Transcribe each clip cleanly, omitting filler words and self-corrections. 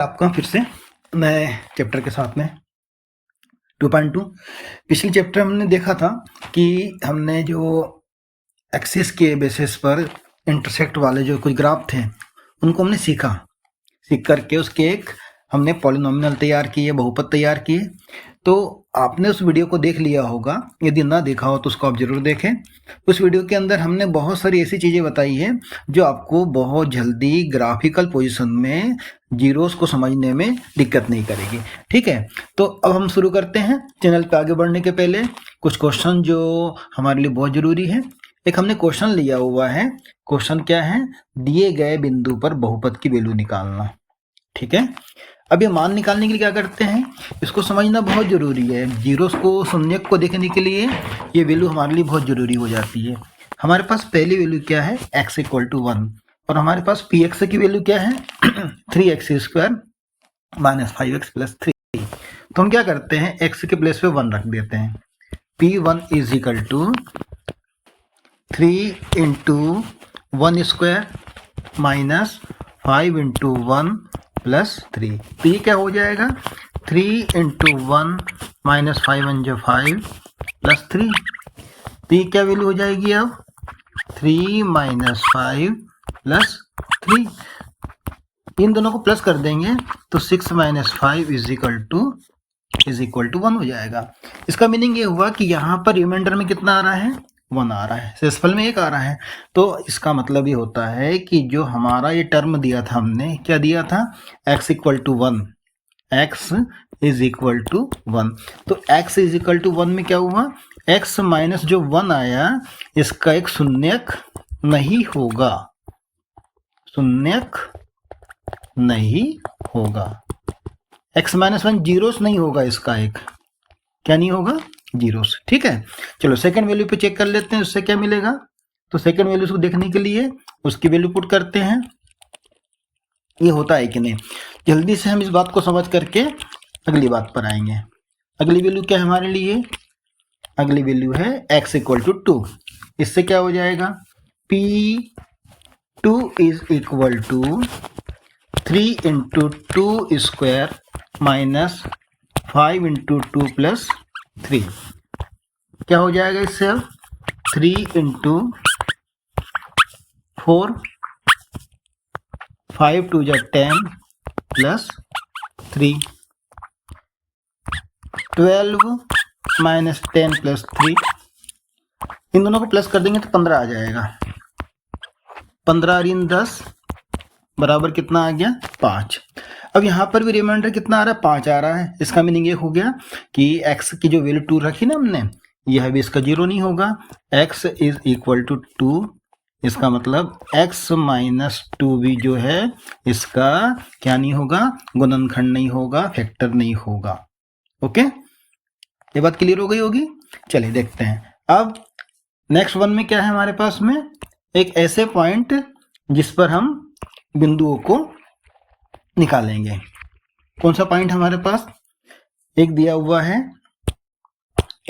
आपका फिर से नए चैप्टर के साथ में 2.2। पिछले चैप्टर हमने देखा था कि हमने जो एक्सिस के बेसिस पर इंटरसेक्ट वाले जो कुछ ग्राफ थे उनको हमने सीख करके उसके एक हमने पॉलिनोमियल तैयार किए, बहुपद तैयार किए। तो आपने उस वीडियो को देख लिया होगा, यदि ना देखा हो तो उसको आप जरूर देखें। उस वीडियो के अंदर हमने बहुत सारी ऐसी चीज़ें बताई है जो आपको बहुत जल्दी ग्राफिकल पोजीशन में जीरोस को समझने में दिक्कत नहीं करेगी। ठीक है, तो अब हम शुरू करते हैं। चैनल पे आगे बढ़ने के पहले कुछ क्वेश्चन जो हमारे लिए बहुत ज़रूरी है। एक हमने क्वेश्चन लिया हुआ है। क्वेश्चन क्या है? दिए गए बिंदु पर बहुपद की वैल्यू निकालना। ठीक है, अब ये मान निकालने के लिए क्या करते हैं, इसको समझना बहुत ज़रूरी है। जीरोस को, शून्यक को देखने के लिए ये वैल्यू हमारे लिए बहुत ज़रूरी हो जाती है। हमारे पास पहली वैल्यू क्या है? x इक्वल टू 1, और हमारे पास पी एक्स की वैल्यू क्या है? 3x² minus 5x plus 3। तो हम क्या करते हैं, x के प्लेस पे 1 रख देते हैं। P1 is equal to 3 into 1 square minus 5 into 1 plus 3। तो ये क्या हो जाएगा? 3 इंटू 1 माइनस 5 1 जो 5 प्लस 3। तो ये क्या वैल्यू हो जाएगी अब? 3 माइनस 5 प्लस 3। इन दोनों को प्लस कर देंगे तो 6 माइनस 5 इज इक्वल टू 1 हो जाएगा। इसका मीनिंग ये हुआ कि यहाँ पर रिमाइंडर में कितना आ रहा है? 1 आ रहा है, शेषफल में 1 आ रहा है। तो इसका मतलब ये होता है कि जो हमारा ये टर्म दिया था, हमने क्या दिया था? x equal to 1, x is equal to 1। तो x इज इक्वल टू 1 में क्या हुआ? x माइनस जो 1 आया इसका एक शून्यक नहीं होगा, शून्यक नहीं होगा। x माइनस 1 जीरोस नहीं होगा, इसका एक क्या नहीं होगा? जीरोस। ठीक है, चलो सेकंड वैल्यू पे चेक कर लेते हैं, उससे क्या मिलेगा। तो सेकंड वैल्यू को देखने के लिए उसकी वैल्यू पुट करते हैं, ये होता है कि नहीं। जल्दी से हम इस बात को समझ करके अगली बात पर आएंगे। अगली वैल्यू क्या है हमारे लिए? अगली वैल्यू है x इक्वल टू 2। इससे क्या हो जाएगा? P2 is equal to 3 into 2 square minus 5 into 2 plus 3। क्या हो जाएगा इससे अब? 3 इंटू 4, 5 टू जा 10 प्लस 3, 12 माइनस 10 प्लस 3। इन दोनों को प्लस कर देंगे तो 15 आ जाएगा। 15 और 10 बराबर कितना आ गया? 5। अब यहाँ पर भी रिमाइंडर कितना आ रहा है? 5 आ रहा है। इसका मीनिंग ये हो गया कि x की जो वैल्यू 2 रखी ना हमने, यह भी इसका 0 नहीं होगा। x इज इक्वल टू 2, इसका मतलब x माइनस 2 भी जो है इसका क्या नहीं होगा? गुणनखंड नहीं होगा, फैक्टर नहीं होगा। ओके, ये बात क्लियर हो गई होगी। चलिए देखते हैं अब नेक्स्ट वन में क्या है हमारे पास में। एक ऐसे पॉइंट जिस पर हम बिंदुओं को निकालेंगे। कौन सा पॉइंट हमारे पास? एक दिया हुआ है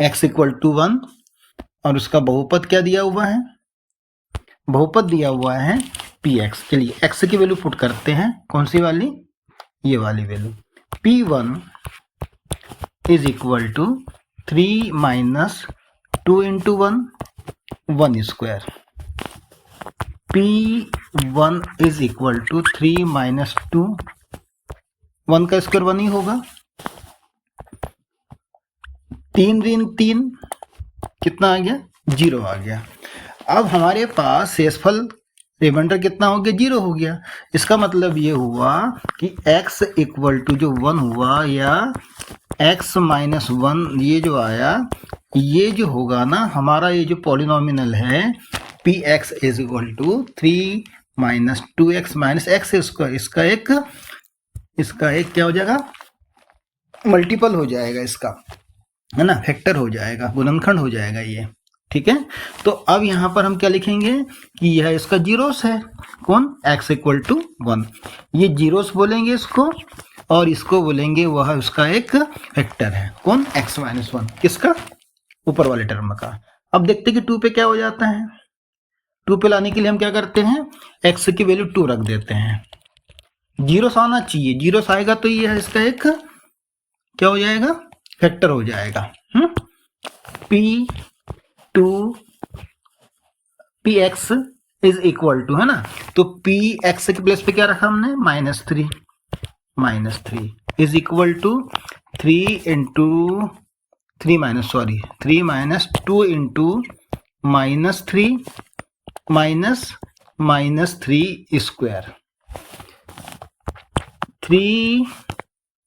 x इक्वल टू 1, और उसका बहुपद क्या दिया हुआ है? बहुपद दिया हुआ है px के लिए। x की वैल्यू पुट करते हैं, कौन सी वाली? ये वाली value. p1 is equal to 3 minus 2 into 1, 1 square. P1 is equal to 3 minus 2, 1 का स्क्वायर 1 ही होगा। 3 ऋण 3 कितना आ गया? 0 आ गया। अब हमारे पास शेषफल रिमाइंडर कितना हो गया? 0 हो गया। इसका मतलब ये हुआ कि x इक्वल टू जो 1 हुआ, या x माइनस 1 ये जो आया, ये जो होगा ना हमारा, ये जो पॉलिनोमियल है px is equal to 3 minus 2x minus x square, इसका एक क्या हो जाएगा? मल्टीपल हो जाएगा इसका, है ना, फैक्टर हो जाएगा, गुणनखंड हो जाएगा ये। ठीक है, तो अब यहाँ पर हम क्या लिखेंगे कि यह इसका जीरोस है। कौन? x equal to 1। ये जीरोस बोलेंगे इसको, और इसको बोलेंगे वह उसका एक फैक्टर है। कौन? x minus 1। किसका? ऊपर वाले टर्म का। अब देखते कि 2 पे क्या हो जाता है। 2 पे लाने के लिए हम क्या करते हैं? x की वैल्यू 2 रख देते हैं। जीरोस आना चाहिए, जीरोस आएगा तो ये इसका एक क्या हो जाएगा, फैक्टर हो जाएगा। P two P X is equal to, है ना, तो पी एक्स के प्लेस पे क्या रखा हमने, -3 is equal to 3 into 3 minus 2 into -3 -3 square, 3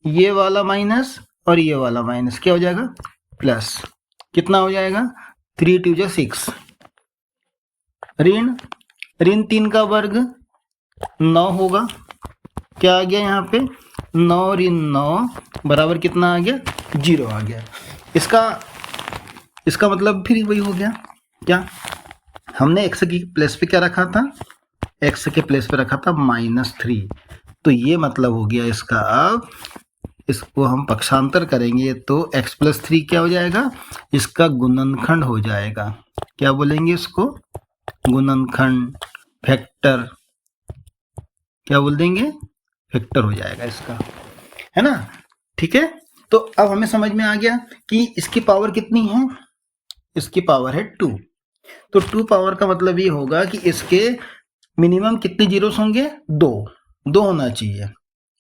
ये वाला माइनस और ये वाला माइनस क्या हो जाएगा, प्लस, कितना हो जाएगा, 3 2 जा 6, ऋण 3 का वर्ग 9 होगा, क्या आ गया यहाँ पे, 9 ऋण 9 बराबर कितना आ गया, 0 आ गया। इसका मतलब फिर वही हो गया, क्या हमने x की प्लेस पे क्या रखा था, x के प्लेस पे रखा था -3, तो ये मतलब हो गया इसका। अब इसको हम पक्षांतर करेंगे तो x + 3 क्या हो जाएगा, इसका गुणनखंड हो जाएगा, क्या बोलेंगे इसको, गुणनखंड, फैक्टर, क्या बोल देंगे, फैक्टर हो जाएगा इसका, है ना। ठीक है, तो अब हमें समझ में आ गया कि इसकी पावर कितनी है, इसकी पावर है 2, तो 2 पावर का मतलब ये होगा कि इसके मिनिमम कितने जीरोस होंगे, 2 होना चाहिए।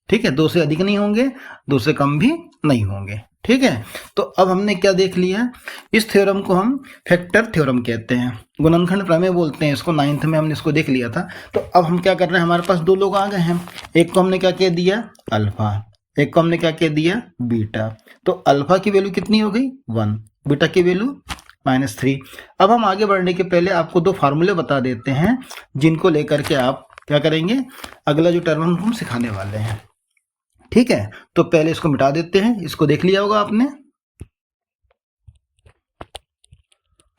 ठीक है, 2 से अधिक नहीं होंगे, 2 से कम भी नहीं होंगे। ठीक है, तो अब हमने क्या देख लिया, इस थ्योरम को हम फैक्टर थ्योरम कहते हैं, गुणनखंड प्रमेय बोलते हैं इसको, 9th में हमने इसको देख लिया था। तो अब हम क्या कर रहे हैं, हमारे पास 2 लोग आ गए हैं, एक को हमने क्या कह दिया, अल्फा, एक को हमने क्या कह दिया, बीटा। तो अल्फा की वैल्यू कितनी हो गई, 1, बीटा की वैल्यू -3। अब हम आगे बढ़ने के पहले आपको 2 फार्मूले बता देते हैं, जिनको लेकर के आप क्या करेंगे, अगला जो टर्म हम सिखाने वाले हैं। ठीक है, तो पहले इसको मिटा देते हैं, इसको देख लिया होगा आपने।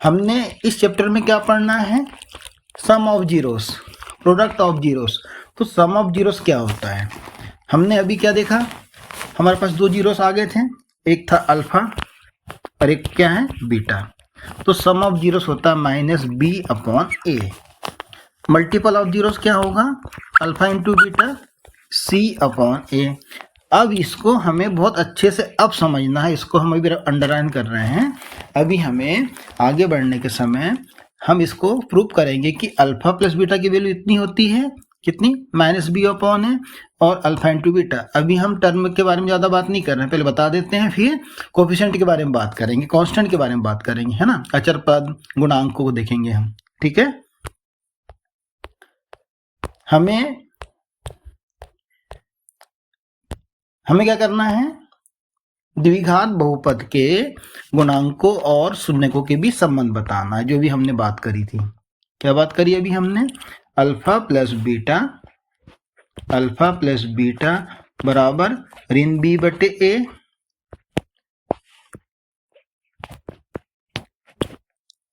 हमने इस चैप्टर में क्या पढ़ना है, sum of zeros, product of zeros. तो सम ऑफ जीरोस क्या होता है, हमने अभी क्या देखा, हमारे पास 2 जीरोस आ गए थे, एक था अल्फा और एक क्या है, बीटा। तो सम ऑफ जीरोस होता है -b/a। मल्टीपल ऑफ जीरोस क्या होगा, अल्फा इंटू बीटा, c/a। अब इसको हमें बहुत अच्छे से अब समझना है, इसको हम अभी अंडरलाइन कर रहे हैं। अभी हमें आगे बढ़ने के समय हम इसको प्रूव करेंगे कि अल्फा प्लस बीटा की वैल्यू इतनी होती है, कितनी, -b/a, और अल्फा इंटू बीटा। अभी हम टर्म के बारे में ज़्यादा बात नहीं कर रहे हैं, पहले बता देते हैं, फिर कोफिशिएंट के बारे में बात करेंगे, कांस्टेंट के बारे में बात करेंगे, है ना, अचर पद गुणांकों को देखेंगे हम। ठीक है, हमें क्या करना है, द्विघात बहुपद के गुणांकों और शून्यकों के बीच संबंध बताना है, जो भी हमने बात करी थी। क्या बात करी अभी हमने, अल्फा प्लस बीटा बराबर ऋण b/a,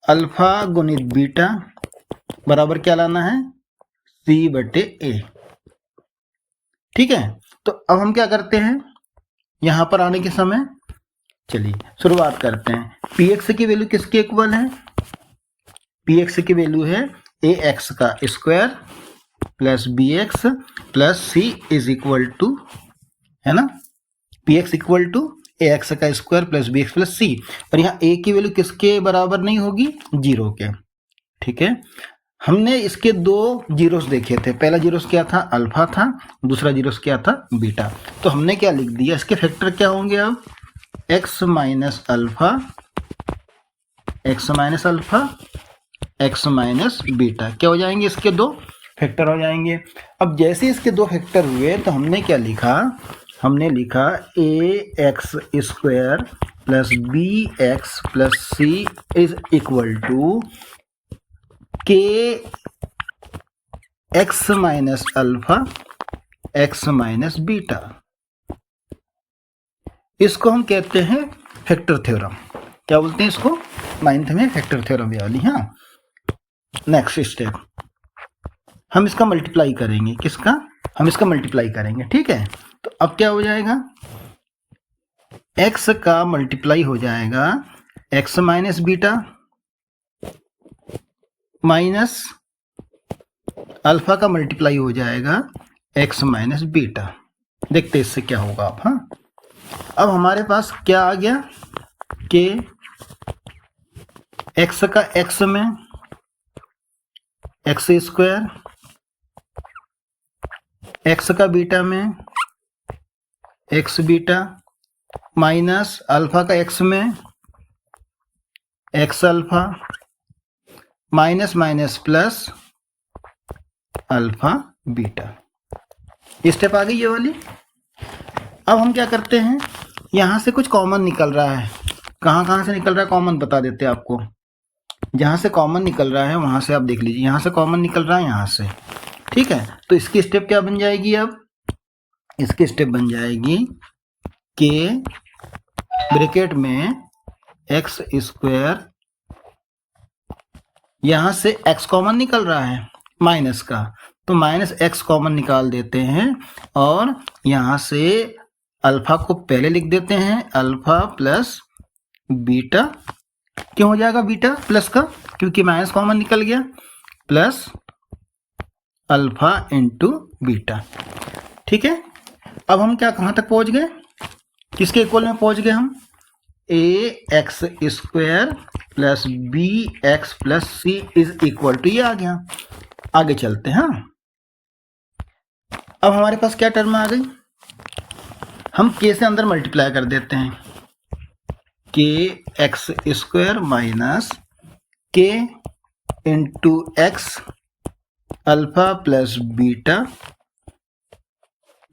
अल्फा गुणित बीटा बराबर क्या लाना है, c/a। ठीक है, तो अब हम क्या करते हैं, यहां पर आने के समय चलिए शुरुआत करते हैं। px की वैल्यू किसके इक्वल है, px की वैल्यू है ax का square plus bx plus c is equal to, है ना, px इक्वल टू ax का square plus bx plus c, और यहाँ a की वैल्यू किसके बराबर नहीं होगी, 0 के। ठीक है, हमने इसके 2 जीरोस देखे थे, पहला जीरोस क्या था, अल्फा था, दूसरा जीरोस क्या था, बीटा। तो हमने क्या लिख दिया, इसके फैक्टर क्या होंगे, अब x minus alpha, x minus beta, क्या हो जाएंगे, इसके 2 फैक्टर हो जाएंगे। अब जैसे इसके 2 फैक्टर हुए तो हमने क्या लिखा, हमने लिखा ax square plus bx plus c is equal to k x minus alpha x minus beta. इसको हम कहते हैं फैक्टर थ्योरम। क्या बोलते हैं इसको, 9th में फैक्टर थ्योरम वाली। हाँ, नेक्स्ट स्टेप हम इसका मल्टीप्लाई करेंगे, किसका, हम इसका मल्टीप्लाई करेंगे। ठीक है, तो अब क्या हो जाएगा, x का मल्टीप्लाई हो जाएगा x minus beta minus alpha का मल्टीप्लाई हो जाएगा एक्स माइनस बीटा। देखते इससे क्या होगा आप। हाँ, अब हमारे पास क्या आ गया कि एक्स का एक्स में एक्स स्क्वायर, एक्स का बीटा में एक्स बीटा, माइनस अल्फा का एक्स में X alpha, minus minus plus alpha beta. Step आ गई ये वाली। अब हम क्या करते हैं, यहां से कुछ कॉमन निकल रहा है। कहां से निकल रहा है कॉमन बता देते हैं आपको। जहां से कॉमन निकल रहा है वहां से आप देख लीजिए, यहां से कॉमन निकल रहा है यहां से। ठीक है, तो इसकी स्टेप क्या बन जाएगी, अब इसकी स्टेप बन जाएगी कि ब्रैकेट में एक्स स्क्वायर, यहां से एक्स कॉमन निकल रहा है माइनस का, तो माइनस एक्स कॉमन निकाल देते हैं और यहां से अल्फा को पहले लिख देते हैं, अल्फा प्लस बीटा। क्यों हो जाएगा बीटा प्लस का, क्योंकि माइनस कॉमन निकल गया, प्लस अल्फा इंटू बीटा। ठीक है, अब हम क्या कहां तक पहुंच गए, किसके इक्वल में पहुंच गए हम, A X square plus B X plus C is equal to, ये आ गया। आगे चलते हैं। अब हमारे पास क्या टर्म आ गई, हम के से अंदर मल्टीप्लाई कर देते हैं, के एक्स स्क्वायर माइनस के into x alpha plus beta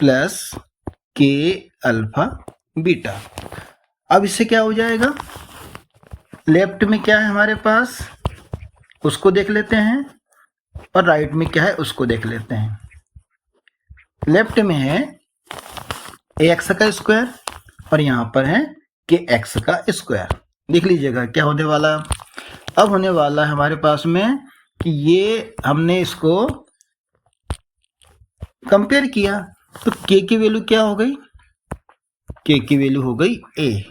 plus के अल्फा बीटा। अब इससे क्या हो जाएगा, लेफ्ट में क्या है हमारे पास उसको देख लेते हैं और राइट में क्या है उसको देख लेते हैं। लेफ्ट में है ए एक्स का स्क्वायर और यहां पर है के एक्स का स्क्वायर। देख लीजिएगा क्या होने वाला। अब होने वाला है हमारे पास में कि ये हमने इसको कंपेयर किया तो के की वैल्यू क्या हो गई, के की वैल्यू हो गई ए।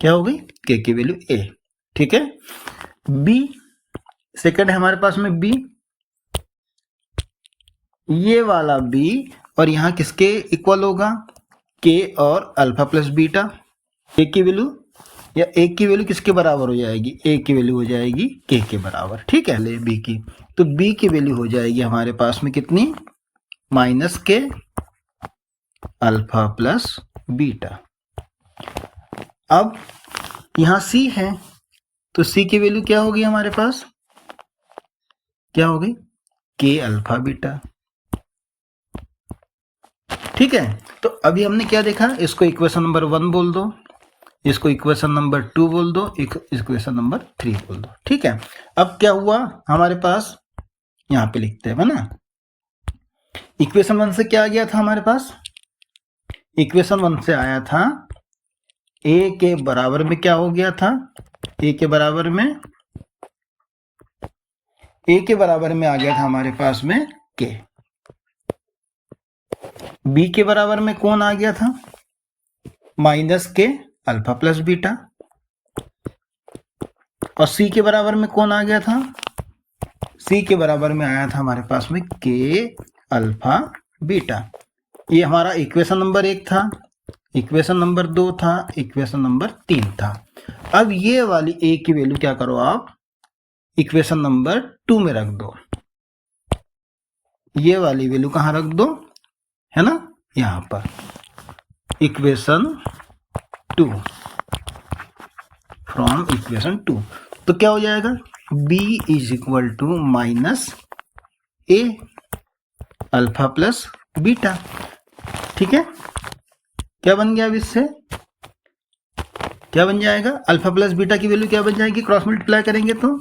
क्या हो गई, के की वैल्यू ए। ठीक है, बी सेकंड है हमारे पास में बी, ये वाला बी और यहां किसके इक्वल होगा, के और अल्फा प्लस बीटा। ए की वैल्यू या ए की वैल्यू किसके बराबर हो जाएगी, ए की वैल्यू हो जाएगी के बराबर। ठीक है, ले बी की, तो बी की वैल्यू हो जाएगी हमारे पास में कितनी, माइनस के अल्फा प्लस बीटा। अब यहां सी है तो सी की वैल्यू क्या होगी हमारे पास, क्या होगी, के अल्फा बीटा। ठीक है, तो अभी हमने क्या देखा, इसको इक्वेशन नंबर 1 बोल दो, इसको इक्वेशन नंबर 2 बोल दो, इक्वेशन नंबर 3 बोल दो। ठीक है, अब क्या हुआ हमारे पास, यहां पे लिखते हैं ना, इक्वेशन 1 से क्या आ गया था हमारे पास, इक्वेशन 1 से आया था ए के बराबर में क्या हो गया था, ए के बराबर में आ गया था हमारे पास में के। बी के बराबर में कौन आ गया था, माइनस के अल्फा प्लस बीटा। और सी के बराबर में कौन आ गया था, सी के बराबर में आया था हमारे पास में के अल्फा बीटा। ये हमारा इक्वेशन नंबर 1 था, इक्वेशन नंबर 2 था, इक्वेशन नंबर 3 था। अब ये वाली ए की वैल्यू क्या करो आप, इक्वेशन नंबर 2 में रख दो। ये वाली वैल्यू कहां रख दो, है ना, यहां पर इक्वेशन 2, फ्रॉम इक्वेशन 2। तो क्या हो जाएगा, b is equal to minus A alpha plus beta. ठीक है, क्या बन गया, अब इससे क्या बन जाएगा, अल्फा प्लस बीटा की वैल्यू क्या बन जाएगी, क्रॉस मल्टीप्लाई करेंगे तो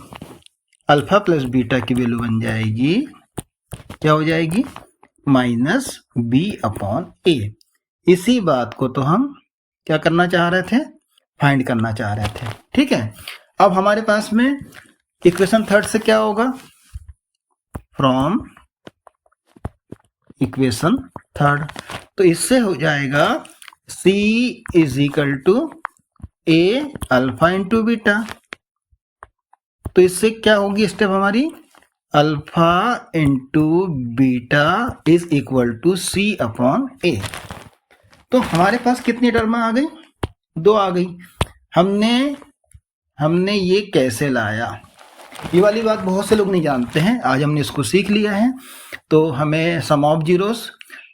अल्फा प्लस बीटा की वैल्यू बन जाएगी, क्या हो जाएगी, माइनस बी अपॉन ए। इसी बात को तो हम क्या करना चाह रहे थे, फाइंड करना चाह रहे थे। ठीक है, अब हमारे पास में इक्वेशन 3 से क्या होगा, फ्रॉम इक्वेशन 3, तो इससे हो जाएगा C is equal to A alpha into beta. तो इससे क्या होगी स्टेप हमारी, alpha into beta is equal to C upon A. तो हमारे पास कितनी टर्म आ गई? 2 आ गई। हमने ये कैसे लाया, ये वाली बात बहुत से लोग नहीं जानते हैं, आज हमने इसको सीख लिया है। तो हमें sum of zeros,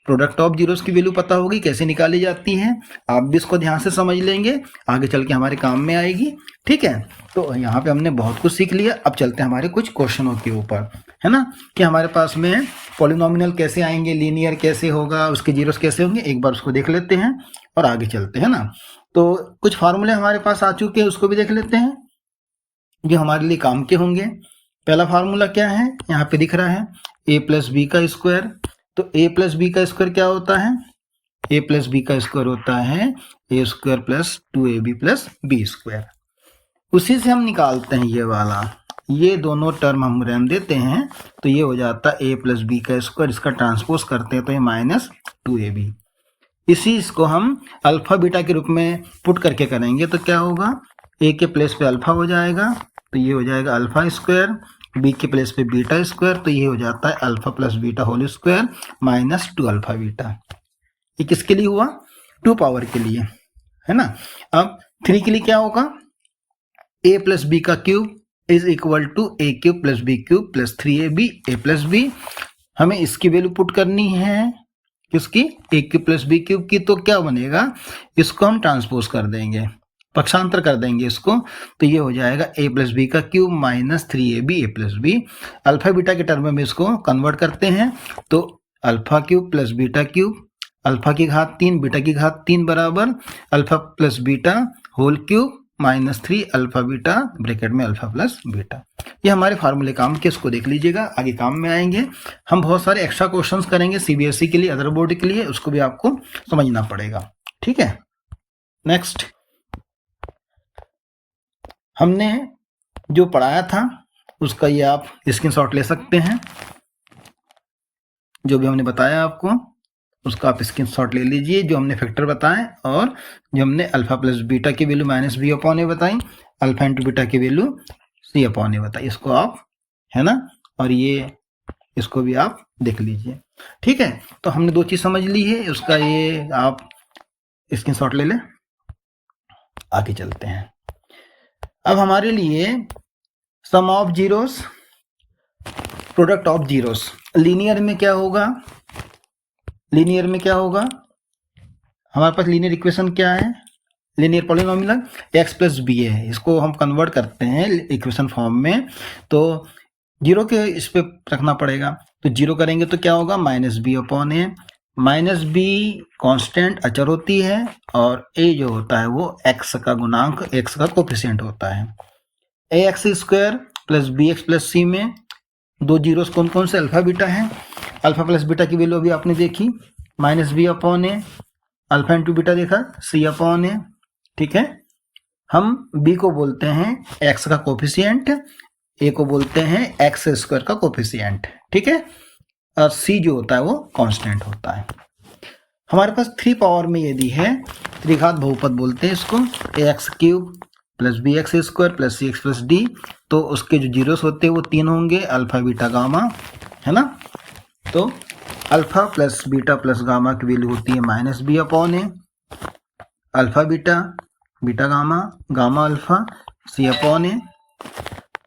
product of zeros की वैल्यू पता होगी कैसे निकाली जाती है। आप भी इसको ध्यान से समझ लेंगे, आगे चल के हमारे काम में आएगी। ठीक है, तो यहाँ पे हमने बहुत कुछ सीख लिया। अब चलते हैं हमारे कुछ क्वेश्चनों के ऊपर, है ना, कि हमारे पास में पॉलिनोमियल कैसे आएंगे, लीनियर कैसे होगा, उसके जीरोस कैसे होंगे, एक बार उसको देख लेते हैं और आगे चलते हैं ना। तो कुछ फार्मूले हमारे पास आ चुके हैं, उसको भी देख लेते हैं जो हमारे लिए काम के होंगे। पहला फार्मूला क्या है, यहाँ पे दिख रहा है, a प्लस बी का स्क्वायर। तो a प्लस बी का स्क्वायर क्या होता है? a प्लस बी का स्क्वायर होता है a square plus 2ab plus B square. उसी से हम निकालते हैं ये वाला, ये दोनों टर्म हम रहने देते हैं, तो ये हो जाता है a प्लस बी का स्क्वायर, इसका ट्रांसपोज करते हैं तो ये माइनस 2ab। इसी इसको हम अल्फा बीटा के रूप में पुट करके करेंगे तो क्या होगा, a के प्लेस पे अल्फा हो जाएगा तो ये हो जाएगा अल्फा स्क्वायर, b के प्लेस पे बीटा स्क्वायर तो ये हो जाता है alpha plus beta whole square minus 2 alpha beta. ये किसके लिए हुआ? 2 पावर के लिए, है ना। अब 3 के लिए क्या होगा, a प्लस बी का cube is equal to a cube plus B cube plus 3ab a plus B. हमें इसकी वैल्यू पुट करनी है, किसकी? a cube plus B cube की। तो क्या बनेगा, इसको हम ट्रांसपोज कर देंगे, पक्षांतर कर देंगे इसको, तो ये हो जाएगा a प्लस बी का cube minus 3ab a plus B. Alpha beta के टर्म में इसको कन्वर्ट करते हैं तो alpha cube plus beta cube, alpha की घात 3 बीटा की घात 3 बराबर alpha plus beta whole cube minus 3 alpha beta bracket में अल्फा प्लस बीटा। ये हमारे फार्मूले काम के, इसको देख लीजिएगा, आगे काम में आएंगे। हम बहुत सारे एक्स्ट्रा क्वेश्चंस करेंगे सीबीएसई के लिए, अदर बोर्ड के लिए, उसको भी आपको समझना पड़ेगा। ठीक है, नेक्स्ट हमने जो पढ़ाया था उसका ये आप स्क्रीनशॉट ले सकते हैं, जो भी हमने बताया आपको उसका आप स्क्रीनशॉट ले लीजिए, जो हमने फैक्टर बताए और जो हमने अल्फा प्लस बीटा की वैल्यू माइनस बी अपॉन ए बताई, अल्फा इंटू बीटा की वैल्यू सी अपॉन ए बताई, इसको आप, है ना, और ये इसको भी आप देख लीजिए। ठीक है, तो हमने 2 चीज समझ ली है, उसका ये आप स्क्रीनशॉट ले लें। आगे चलते हैं। अब हमारे लिए sum of zeros, product of zeros, linear में क्या होगा, लीनियर में क्या होगा, हमारे पास लीनियर इक्वेशन क्या है, linear polynomial x plus B है, इसको हम कन्वर्ट करते हैं इक्वेशन फॉर्म में, तो जीरो के इस पे रखना पड़ेगा, तो जीरो करेंगे तो क्या होगा, minus B upon A. Minus B constant अचर होती है और a जो होता है वो x का गुणांक, x का कोफिशिएंट होता है। A X square plus B X plus C में 2 जीरोस कौन कौन से, अल्फा बीटा है। अल्फा प्लस बीटा की वैल्यू अभी आपने देखी, minus B upon A, alpha into beta देखा, सी अपॉन ए। ठीक है, हम b को बोलते हैं x का कोफिशिएंट, a को बोलते हैं एक्स स्क्वायर का कोफिशिएंट। ठीक है, और c जो होता है वो कांस्टेंट होता है। हमारे पास 3 पावर में यदि है, त्रिघात बहुपद बोलते हैं इसको, ax cube plus B X square plus C X plus D, तो उसके जो जीरोस होते हैं वो 3 होंगे, अल्फा बीटा गामा, है ना। तो alpha plus beta plus gamma की वैल्यू होती है minus B upon A, alpha beta beta gamma gamma alpha C upon A,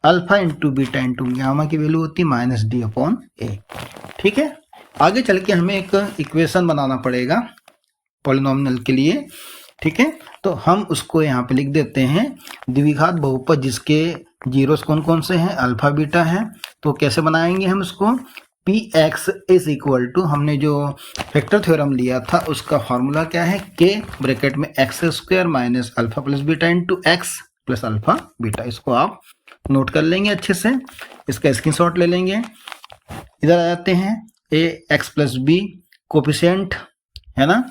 alpha into beta into gamma की वैल्यू होती है माइनस डी अपॉन ए। ठीक है, आगे चल के हमें एक इक्वेशन बनाना पड़ेगा पॉलिनोमियल के लिए। ठीक है, तो हम उसको यहाँ पे लिख देते हैं, द्विघात बहुपद जिसके जीरोस कौन कौन से हैं, अल्फा बीटा है, तो कैसे बनाएंगे हम इसको, P X is equal to, हमने जो वेक्टर थ्योरम लिया था उसका फॉर्मूला क्या है, के ब्रैकेट में X square minus alpha plus beta into x plus alpha beta. इसको आप नोट कर लेंगे अच्छे से, इसका स्क्रीनशॉट ले लेंगे। इधर आ जाते हैं, ए एक्स प्लस बी कोफिशिएंट, है ना,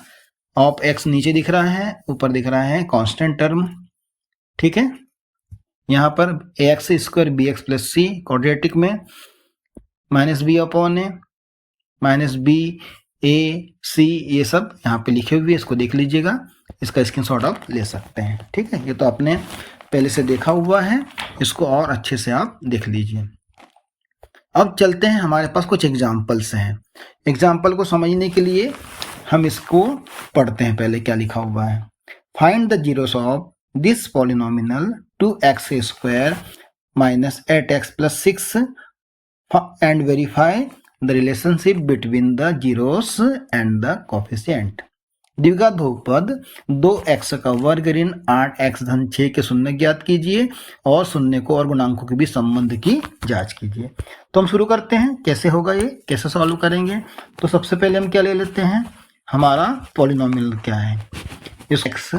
ऑफ एक्स नीचे दिख रहा है, ऊपर दिख रहा है कांस्टेंट टर्म। ठीक है, यहाँ पर A X square B X plus C quadratic में minus B upon A, minus B A C, ये सब यहाँ पे लिखे हुए, इसको देख लीजिएगा, इसका स्क्रीनशॉट आप ले सकते हैं। ठीक है, ये तो आपने पहले से देखा हुआ है, इसको और अच्छे से आप देख लीजिए। अब चलते हैं, हमारे पास कुछ एग्जाम्पल्स हैं। एग्जाम्पल को समझने के लिए हम इसको पढ़ते हैं। पहले क्या लिखा हुआ है, find the zeros of this polynomial 2x² minus 8x plus 6 and verify the relationship between the zeros and the coefficient. द्विघात बहुपद 2x का वर्ग ऋण 8x धन 6 के शून्य ज्ञात कीजिए और शून्य को और गुणांकों के बीच संबंध की जांच कीजिए। तो हम शुरू करते हैं, कैसे होगा ये, कैसे सॉल्व करेंगे। तो सबसे पहले हम क्या ले लेते हैं, हमारा पॉलिनोमियल क्या है, इस x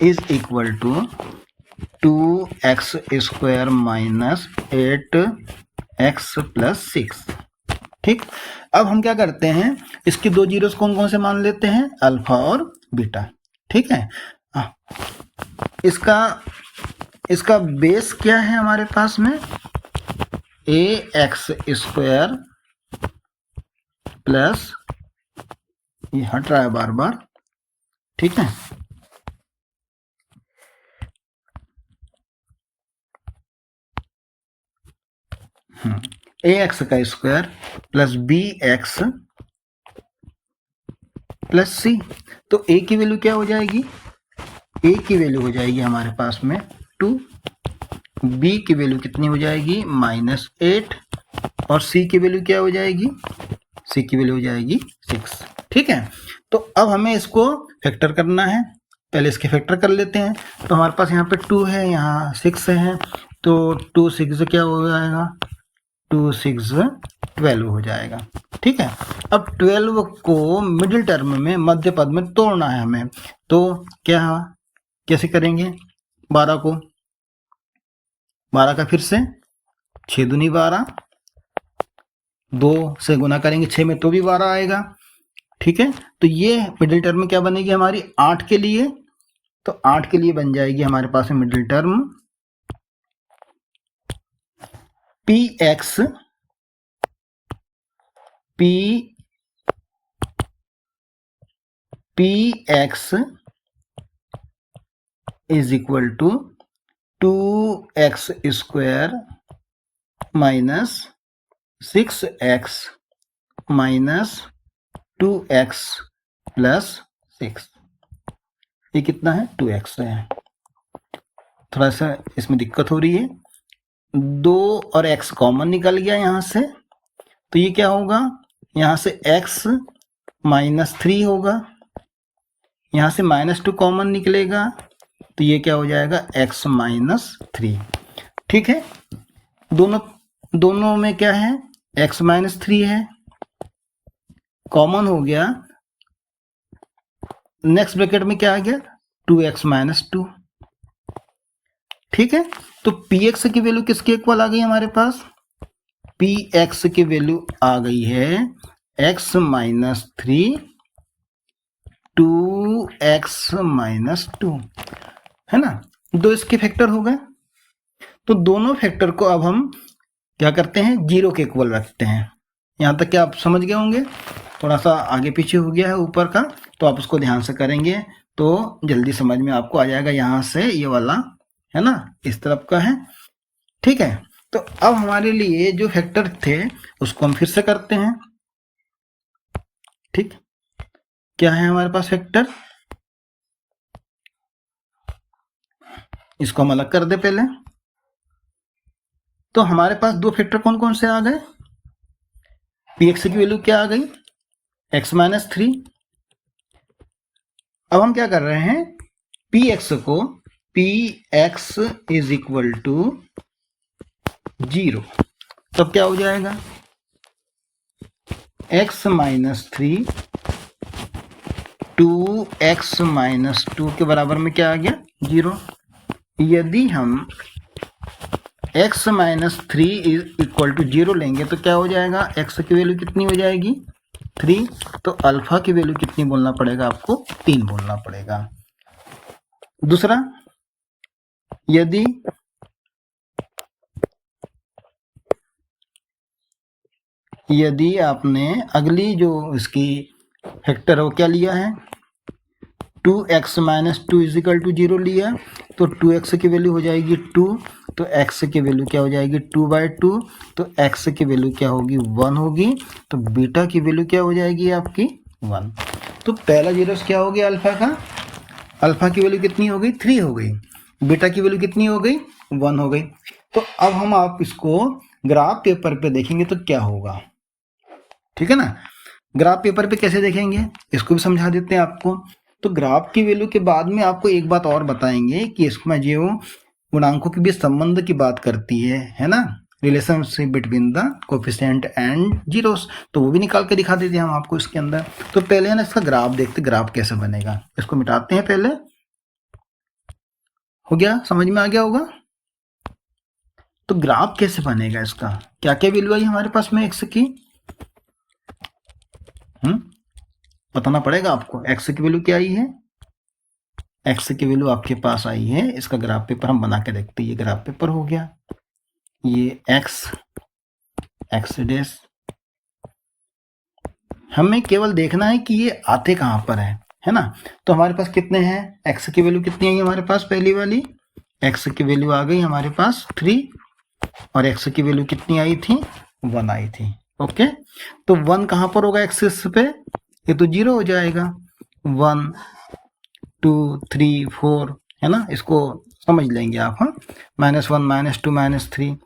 is equal to 2x² minus 8x plus 6। ठीक, अब हम क्या करते हैं, इसके दो जीरोस कौन कौन से मान लेते हैं, अल्फा और बीटा। ठीक है, इसका बेस क्या है हमारे पास में, ax² प्लस, ये हट रहा है बार बार, ठीक है, ax का square plus bx plus c। तो a की वैल्यू क्या हो जाएगी, a की वैल्यू हो जाएगी हमारे पास में 2, b की वैल्यू कितनी हो जाएगी -8 और c की वैल्यू क्या हो जाएगी, c की वैल्यू हो जाएगी 6। ठीक है, तो अब हमें इसको फैक्टर करना है, पहले इसके फैक्टर कर लेते हैं। तो हमारे पास यहाँ पे 2 है, यहाँ 6 है, तो 2 6 क्या हो जाएगा, 2 6 12 हो जाएगा। ठीक है, अब 12 को मिडिल टर्म में, मध्य पद में तोड़ना है हमें, तो क्या कैसे करेंगे, 12 को 12 का फिर से 6 दूनी 12, 2 से गुना करेंगे 6 में तो भी 12 आएगा। ठीक है, तो ये मिडिल टर्म में क्या बनेगी हमारी 8 के लिए, तो 8 के लिए बन जाएगी हमारे पास में middle term px is equal to 2x² minus 6x minus 2x plus 6। ये कितना है, 2x है। थोड़ा सा इसमें दिक्कत हो रही है, 2 और x कॉमन निकल गया यहाँ से, तो ये क्या होगा, यहाँ से x -3 होगा, यहाँ से -2 कॉमन निकलेगा, तो ये क्या हो जाएगा x -3। ठीक है, दोनों में क्या है, x -3 है, कॉमन हो गया, नेक्स्ट ब्रैकेट में क्या आ गया, 2x -2। ठीक है, तो px की वैल्यू किसके इक्वल आ गई हमारे पास, px की वैल्यू आ गई है x -3 2x -2, है ना, दो इसके फैक्टर हो गए। तो दोनों फैक्टर को अब हम क्या करते हैं, 0 के इक्वल रखते हैं। यहाँ तक क्या आप समझ गए होंगे, थोड़ा सा आगे पीछे हो गया है ऊपर का, तो आप उसको ध्यान से करेंगे तो जल्दी समझ में आपको आ जाएगा। यहाँ से ये वाला है ना, इस तरफ का है। ठीक है, तो अब हमारे लिए जो फैक्टर थे उसको हम फिर से करते हैं। ठीक, क्या है हमारे पास फैक्टर, इसको हम अलग कर दे पहले। तो हमारे पास दो फैक्टर कौन कौन से आ गए, px की वैल्यू क्या आ गई, x -3। अब हम क्या कर रहे हैं, px को px इज इक्वल टू 0, तब क्या हो जाएगा, x -3 2x -2 के बराबर में क्या आ गया, 0। यदि हम x -3 इज इक्वल टू 0 लेंगे तो क्या हो जाएगा, x की वैल्यू कितनी हो जाएगी 3, तो अल्फा की वैल्यू कितनी बोलना पड़ेगा आपको, 3 बोलना पड़ेगा। दूसरा, यदि आपने अगली जो इसकी फैक्टर हो क्या लिया है, 2x -2 इज इक्वल टू 0 लिया, तो 2x की वैल्यू हो जाएगी 2, तो x की वैल्यू क्या हो जाएगी 2/2, तो x की वैल्यू क्या होगी 1 होगी, तो बीटा की वैल्यू क्या हो जाएगी आपकी 1। तो पहला जीरोस क्या हो गया अल्फा का, अल्फा की वैल्यू कितनी हो गई 3 हो गई, बीटा की वैल्यू कितनी हो गई 1 हो गई। तो अब हम आप इसको ग्राफ पेपर पे देखेंगे तो क्या होगा, ठीक है ना। ग्राफ पेपर पे कैसे देखेंगे इसको भी समझा देते हैं आपको। तो ग्राफ की वैल्यू के बाद में आपको एक बात और बताएंगे कि इसमें जो गुणांकों के बीच संबंध की बात करती है ना, relationship between the coefficient and zeros, तो वो भी निकाल के दिखा देते हैं हम आपको इसके अंदर। तो पहले है ना इसका ग्राफ देखते, ग्राफ कैसे बनेगा, इसको मिटाते हैं पहले। हो गया, समझ में आ गया होगा। तो ग्राफ कैसे बनेगा इसका, क्या क्या वैल्यू आई हमारे पास में एक्स की, बताना पड़ेगा आपको। एक्स की वैल्यू क्या आई है, एक्स की वैल्यू आपके पास आई है, इसका ग्राफ पेपर हम बना के देखते हैं। ये ग्राफ पेपर हो गया, ये एक्स डैश, हमें केवल देखना है कि ये आते कहाँ पर है ना। तो हमारे पास कितने हैं, एक्स की वैल्यू कितनी आई हमारे पास, पहली वाली एक्स की वैल्यू आ गई हमारे पास 3, और एक्स की वैल्यू कितनी आई थी 1 आई थी। ओके, तो 1 कहाँ पर होगा एक्सिस पे, ये तो 0 हो जाएगा। 1 2 3 4 है ना, इसको समझ लेंगे आप। हाँ, -1 -2 -3,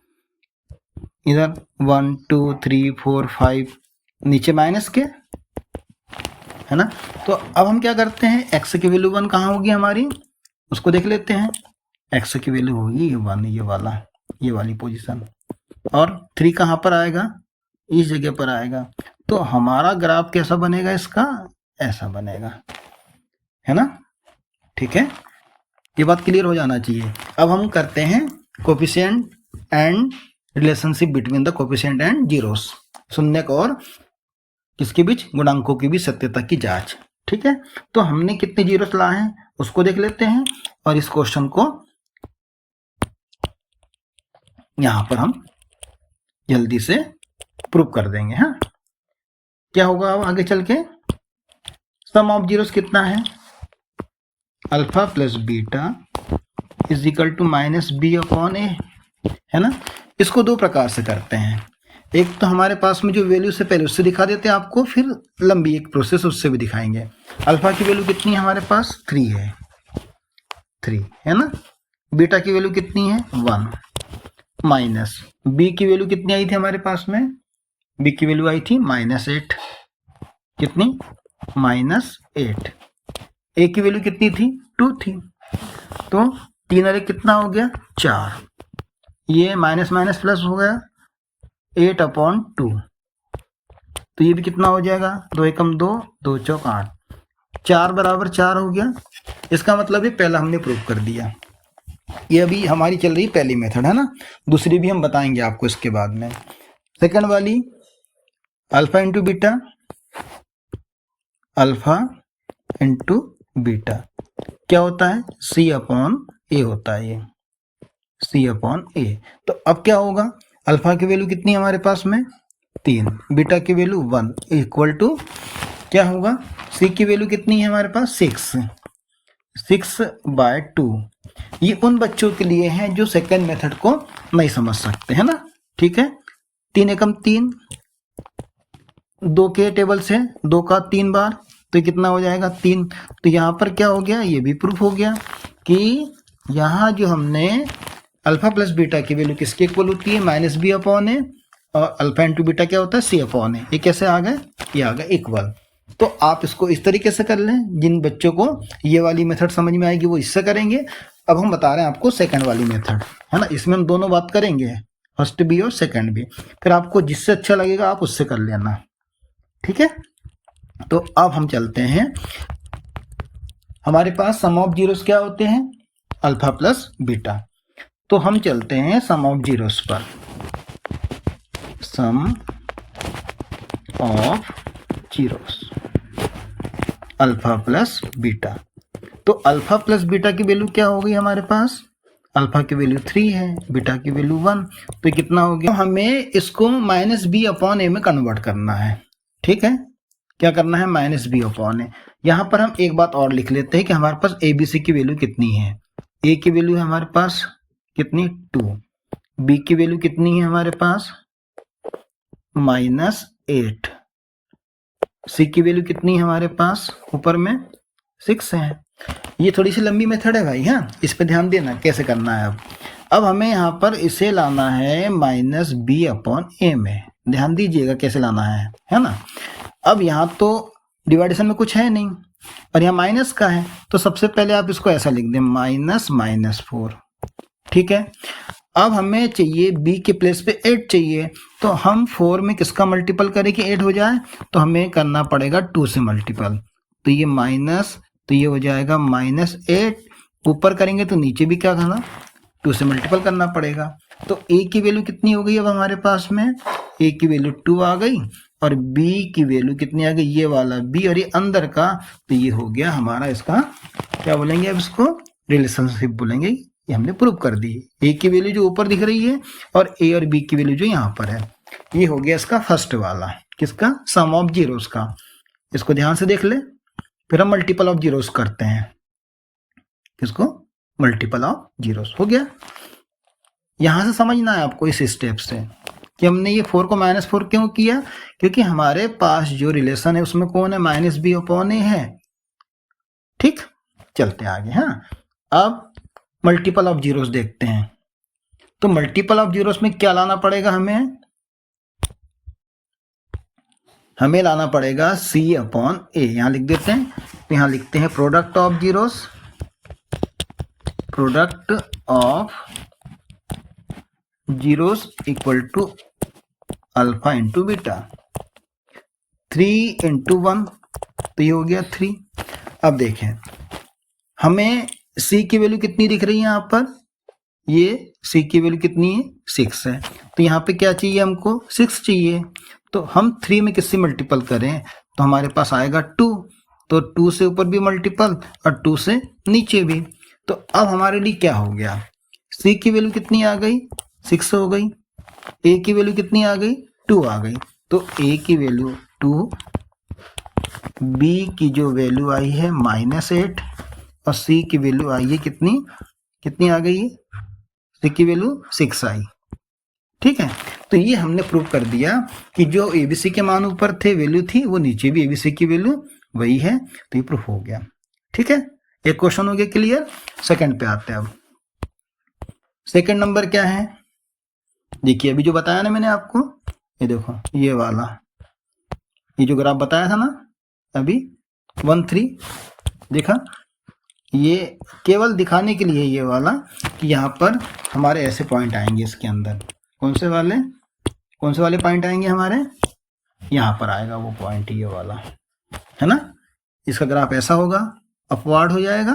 इधर 1 2 3 4 5 नीचे माइनस के, है ना। तो अब हम क्या करते हैं, एक्स की वैल्यू 1 कहाँ होगी हमारी, उसको देख लेते हैं। एक्स की वैल्यू होगी 1, ये वाली पोजीशन, और 3 कहाँ पर आएगा, इस जगह पर आएगा। तो हमारा ग्राफ कैसा बनेगा इसका, ऐसा बनेगा, है ना। ठीक है, ये बात क्लियर हो जाना चाहिए। अब हम करते हैं coefficient and relationship between the coefficient and zeros, शून्यक और किसके बीच, गुणांकों की भी सत्यता की जांच। ठीक है, तो हमने कितने जीरोस लाए हैं उसको देख लेते हैं, और इस क्वेश्चन को यहां पर हम जल्दी से प्रूव कर देंगे। हाँ, क्या होगा अब आगे चल के, सम ऑफ जीरोस कितना है, alpha plus beta is equal to -b/a, है ना। इसको दो प्रकार से करते हैं, एक तो हमारे पास में जो वैल्यू से पहले उससे दिखा देते हैं आपको, फिर लंबी एक प्रोसेस उससे भी दिखाएंगे। अल्फा की वैल्यू कितनी है हमारे पास 3 है ना, बीटा की वैल्यू कितनी है 1, माइनस बी की वैल्यू कितनी आई थी हमारे पास में, बी की वैल्यू आई थी -8, कितनी -8, ए की वैल्यू कितनी थी 2 थी, तो 3 और 1 कितना हो गया 4, ये माइनस माइनस प्लस हो गया 8/2, तो ये भी कितना हो जाएगा 2 एकम 2, 2 चौक 8, 4 बराबर 4 हो गया। इसका मतलब ये पहला हमने प्रूव कर दिया। ये अभी हमारी चल रही पहली मेथड, है ना, दूसरी भी हम बताएंगे आपको इसके बाद में। सेकंड वाली alpha into beta, alpha into beta क्या होता है, C/A होता है, ये C/A। तो अब क्या होगा, अल्फा की वैल्यू कितनी है हमारे पास में 3, बीटा की वैल्यू 1 इक्वल टू क्या होगा, सी की वैल्यू कितनी है हमारे पास 6/2। ये उन बच्चों के लिए है जो सेकेंड मेथड को नहीं समझ सकते, है ना। ठीक है, 3 एकम 3, 2 के टेबल से 2 का 3 बार, तो ये कितना हो जाएगा 3। तो यहाँ पर क्या हो गया, ये भी प्रूफ हो गया कि यहाँ जो हमने अल्फा प्लस बीटा की वैल्यू किसके इक्वल होती है -b/a, और अल्फा इंटू बीटा क्या होता है C/A। ये कैसे आ गए, ये आ गए इक्वल। तो आप इसको इस तरीके से कर लें, जिन बच्चों को ये वाली मेथड समझ में आएगी वो इससे करेंगे। अब हम बता रहे हैं आपको सेकंड वाली मेथड, है ना, इसमें हम दोनों बात करेंगे, फर्स्ट भी और सेकंड भी, फिर आपको जिससे अच्छा लगेगा आप उससे कर लेना। ठीक है, तो अब हम चलते हैं, हमारे पास सम ऑफ जीरोस क्या होते हैं, अल्फा प्लस बीटा। तो हम चलते हैं सम ऑफ जीरोस पर, sum of zeros alpha plus beta. तो अल्फा प्लस बीटा की वैल्यू क्या हो गई हमारे पास, अल्फा की वैल्यू 3 है, बीटा की वैल्यू 1, तो कितना हो गया, तो हमें इसको -b/a में कन्वर्ट करना है। ठीक है, क्या करना है -b/a। यहाँ पर हम एक बात और लिख लेते हैं कि हमारे पास ABC की वैल्यू कितनी है, ए की वैल्यू है हमारे पास कितनी 2, बी की वैल्यू कितनी है हमारे पास -8, सी की वैल्यू कितनी है हमारे पास ऊपर में 6 है। ये थोड़ी सी लंबी मेथड है भाई, हाँ इस पे ध्यान देना कैसे करना है। अब हमें यहाँ पर इसे लाना है -b/a में, ध्यान दीजिएगा कैसे लाना है ना। अब यहाँ तो डिवाइडेशन में कुछ है नहीं और यहाँ माइनस का है, तो सबसे पहले आप इसको ऐसा लिख दें -4, ठीक है। अब हमें चाहिए b के प्लेस पे 8 चाहिए, तो हम 4 में किसका मल्टीपल करें कि 8 हो जाए, तो हमें करना पड़ेगा 2 से मल्टीपल, तो ये माइनस, तो ये हो जाएगा -8, ऊपर करेंगे तो नीचे भी क्या करना 2 से मल्टीपल करना पड़ेगा। तो a की वैल्यू कितनी हो गई अब हमारे पास में, a की वैल्यू 2 आ गई और b की वैल्यू कितनी आ गई, ये वाला b और ये अंदर का, तो ये हो गया हमारा इसका क्या बोलेंगे अब इसको रिलेशनशिप बोलेंगे, ये हमने प्रूव कर दी। a की वैल्यू जो ऊपर दिख रही है और a और b की वैल्यू जो यहाँ पर है, ये हो गया इसका फर्स्ट वाला, किसका सम ऑफ जीरोस का। इसको ध्यान से देख ले, फिर हम मल्टीपल ऑफ जीरोस करते हैं, किसको मल्टीपल ऑफ जीरोस हो गया। यहां से समझना है आपको इस स्टेप से कि हमने ये 4 को -4 क्यों किया, क्योंकि हमारे पास जो रिलेशन है उसमें कौन है -b/a है। ठीक, चलते आगे। हाँ, अब मल्टीपल ऑफ जीरोस देखते हैं। तो मल्टीपल ऑफ जीरोस में क्या लाना पड़ेगा, हमें लाना पड़ेगा c/a। यहां लिख देते हैं, तो यहां लिखते हैं product of zeros, product of zeros equal to alpha into beta, 3 × 1, तो ये हो गया 3। अब देखें हमें c की वैल्यू कितनी दिख रही है यहाँ पर, ये c की वैल्यू कितनी है 6 है, तो यहाँ पे क्या चाहिए हमको 6 चाहिए। तो हम 3 में किससे मल्टीपल करें, तो हमारे पास आएगा 2, तो 2 से ऊपर भी मल्टीपल और 2 से नीचे भी। तो अब हमारे लिए क्या हो गया, c की वैल्यू कितनी आ गई 6 हो गई, a की वैल्यू कितनी आ गई 2 आ गई, तो a की वैल्यू 2, b की जो वैल्यू आई है -8 और c की वैल्यू आई है कितनी आ गई है, c की वैल्यू 6 आई। ठीक है, तो ये हमने प्रूव कर दिया कि जो abc के मान ऊपर थे वैल्यू थी, वो नीचे भी abc की वैल्यू वही है, तो ये प्रूफ हो गया। ठीक है, एक क्वेश्चन हो गया क्लियर। सेकंड पे आते हैं। अब सेकंड नंबर क्या है, देखिए अभी जो बताया ना मैंने आपको, ये देखो ये वाला, ये जो ग्राफ बताया था ना अभी 1 3, देखा, ये केवल दिखाने के लिए ये वाला कि यहाँ पर हमारे ऐसे पॉइंट आएंगे इसके अंदर। कौन से वाले पॉइंट आएंगे हमारे, यहाँ पर आएगा वो पॉइंट, ये वाला है ना। इसका ग्राफ ऐसा होगा, अपवार्ड हो जाएगा।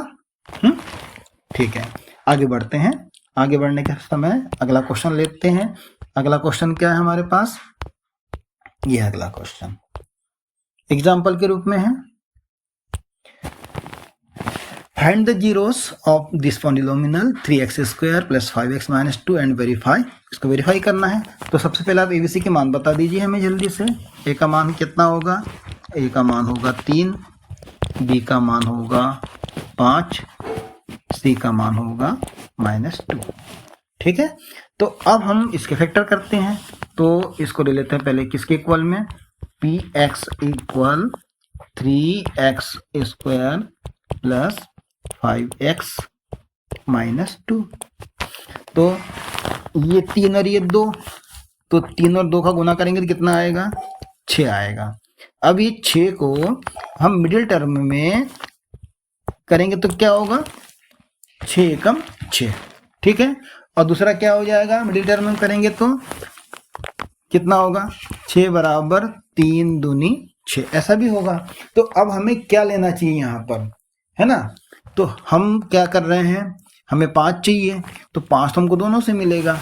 ठीक है, आगे बढ़ते हैं। आगे बढ़ने के समय अगला क्वेश्चन लेते हैं। अगला क्वेश्चन क्या है हमारे पास, ये अगला क्वेश्चन एग्जाम्पल के रूप में है, find the zeros of this polynomial 3x² + 5x - 2 and verify. इसको वेरीफाई करना है, तो सबसे पहले आप abc के मान बता दीजिए हमें जल्दी से। a का मान कितना होगा, a का मान होगा 3, b का मान होगा 5, c का मान होगा -2। ठीक है, तो अब हम इसके फैक्टर करते हैं, तो इसको ले लेते हैं पहले किसके इक्वल में, px = 3x² + 5x - 2। तो ये 3 और ये 2, तो 3 और 2 का गुना करेंगे तो कितना आएगा 6 आएगा। अब ये 6 को हम मिडिल टर्म में करेंगे तो क्या होगा 6 एकम 6। ठीक है, और दूसरा क्या हो जाएगा, मिडिल टर्म में करेंगे तो कितना होगा 6 = 3 दूनी 6, ऐसा भी होगा। तो अब हमें क्या लेना चाहिए यहाँ पर, है ना। तो हम क्या कर रहे हैं, हमें 5 चाहिए, तो 5 तो हमको दोनों से मिलेगा।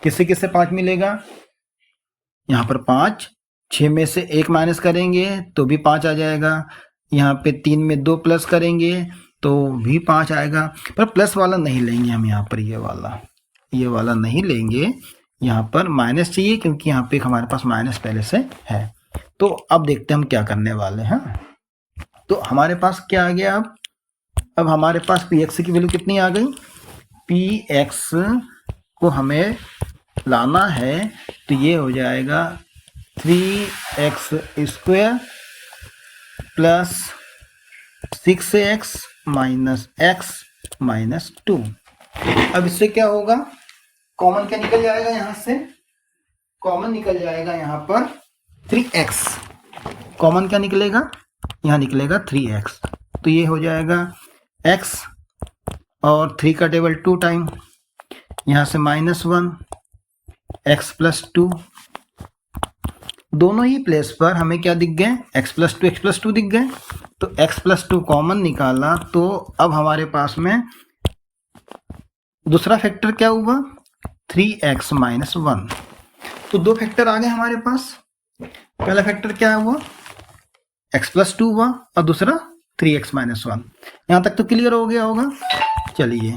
किससे किससे 5 मिलेगा, यहाँ पर 5, 6 में से 1 माइनस करेंगे तो भी 5 आ जाएगा, यहाँ पे 3 में 2 प्लस करेंगे तो भी 5 आएगा। पर प्लस वाला नहीं लेंगे हम, यहाँ पर ये वाला नहीं लेंगे, यहाँ पर माइनस चाहिए क्योंकि यहाँ पे हमारे पास माइनस पहले से है। तो अब देखते हैं हम क्या करने वाले हैं। तो हमारे पास क्या आ गया, अब हमारे पास px की वैल्यू कितनी आ गई, px को हमें लाना है तो ये हो जाएगा 3x square plus 6x minus x minus 2। अब इससे क्या होगा, कॉमन क्या निकल जाएगा, यहाँ से कॉमन निकल जाएगा यहाँ पर 3x। कॉमन क्या निकलेगा, यहाँ निकलेगा 3x। तो ये हो जाएगा x और 3 का टेबल 2 टाइम, यहाँ से -1 x प्लस 2। दोनों ही प्लेस पर हमें क्या दिख गए, x प्लस 2 दिख गए। तो x प्लस 2 कॉमन निकाला तो अब हमारे पास में दूसरा फैक्टर क्या हुआ, 3x माइनस 1। तो दो फैक्टर आ गए हमारे पास। पहला फैक्टर क्या हुआ, x प्लस 2 हुआ और दूसरा 3x माइनस 1। यहाँ तक तो क्लियर हो गया होगा। चलिए,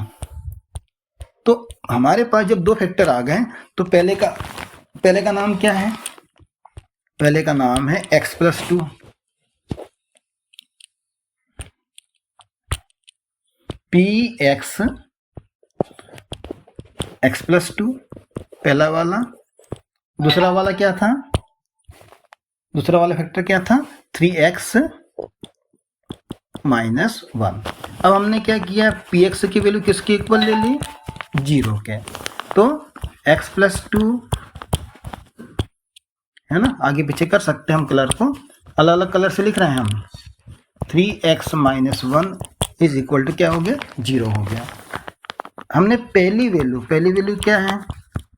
तो हमारे पास जब दो फैक्टर आ गए तो पहले का नाम क्या है, पहले का नाम है x प्लस 2, x प्लस 2 पहला वाला। दूसरा वाला क्या था, दूसरा वाला फैक्टर क्या था, 3x माइनस 1। अब हमने क्या किया, px की वैल्यू किसके इक्वल ले ली, 0 के। तो x प्लस 2 है ना, आगे पीछे कर सकते हैं हम, कलर को अलग अलग कलर से लिख रहे हैं हम। 3x minus 1 is equal to क्या हो गया, 0 हो गया। हमने पहली वैल्यू क्या है,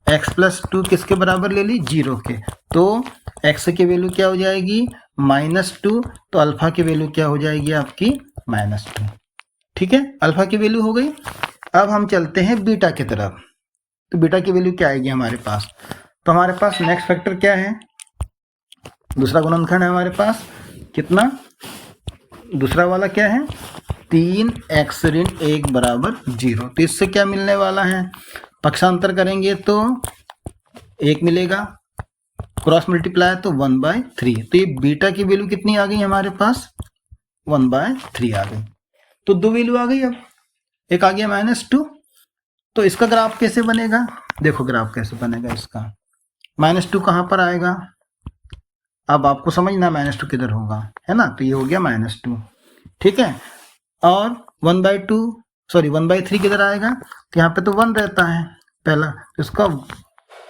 x प्लस 2 किसके बराबर ले ली, 0 के। तो x की वैल्यू क्या हो जाएगी, -2। तो अल्फा की वैल्यू क्या हो जाएगी आपकी, -2। ठीक है, अल्फा की वैल्यू हो गई। अब हम चलते हैं बीटा की तरफ। तो बीटा की वैल्यू क्या आएगी हमारे पास, तो हमारे पास नेक्स्ट फैक्टर क्या है, दूसरा गुणनखंड है हमारे पास कितना, दूसरा वाला क्या है, 3x ऋण 1 बराबर 0। तो इससे क्या मिलने वाला है, पक्षांतर करेंगे तो 1 मिलेगा, क्रॉस मल्टीप्लाई तो 1/3। तो ये बीटा की वैल्यू कितनी आ गई हमारे पास, 1/3 आ गई। तो दो वैल्यू आ गई। अब एक आ गया -2। तो इसका ग्राफ कैसे बनेगा, देखो ग्राफ कैसे बनेगा इसका, -2 कहाँ पर आएगा, अब आपको समझना -2 किधर होगा, है ना। तो ये हो गया -2, ठीक है। और 1/3 किधर आएगा, तो यहाँ पे तो 1 रहता है पहला, तो इसका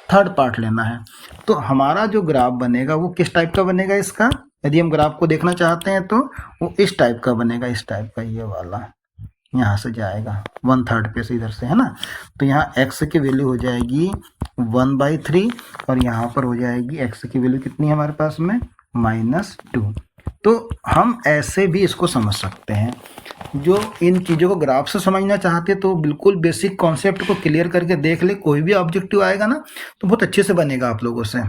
थर्ड पार्ट लेना है। तो हमारा जो ग्राफ बनेगा वो किस टाइप का बनेगा, इसका यदि हम ग्राफ को देखना चाहते हैं तो वो इस टाइप का बनेगा, इस टाइप का, ये वाला यहाँ से जाएगा 1/3 पे से इधर से, है ना। तो यहाँ x की वैल्यू हो जाएगी 1/3 और यहाँ पर हो जाएगी x की वैल्यू कितनी है हमारे पास में, -2। तो हम ऐसे भी इसको समझ सकते हैं। जो इन चीज़ों को ग्राफ से समझना चाहते तो बिल्कुल बेसिक कॉन्सेप्ट को क्लियर करके देख ले, कोई भी ऑब्जेक्टिव आएगा ना तो बहुत अच्छे से बनेगा आप लोगों से,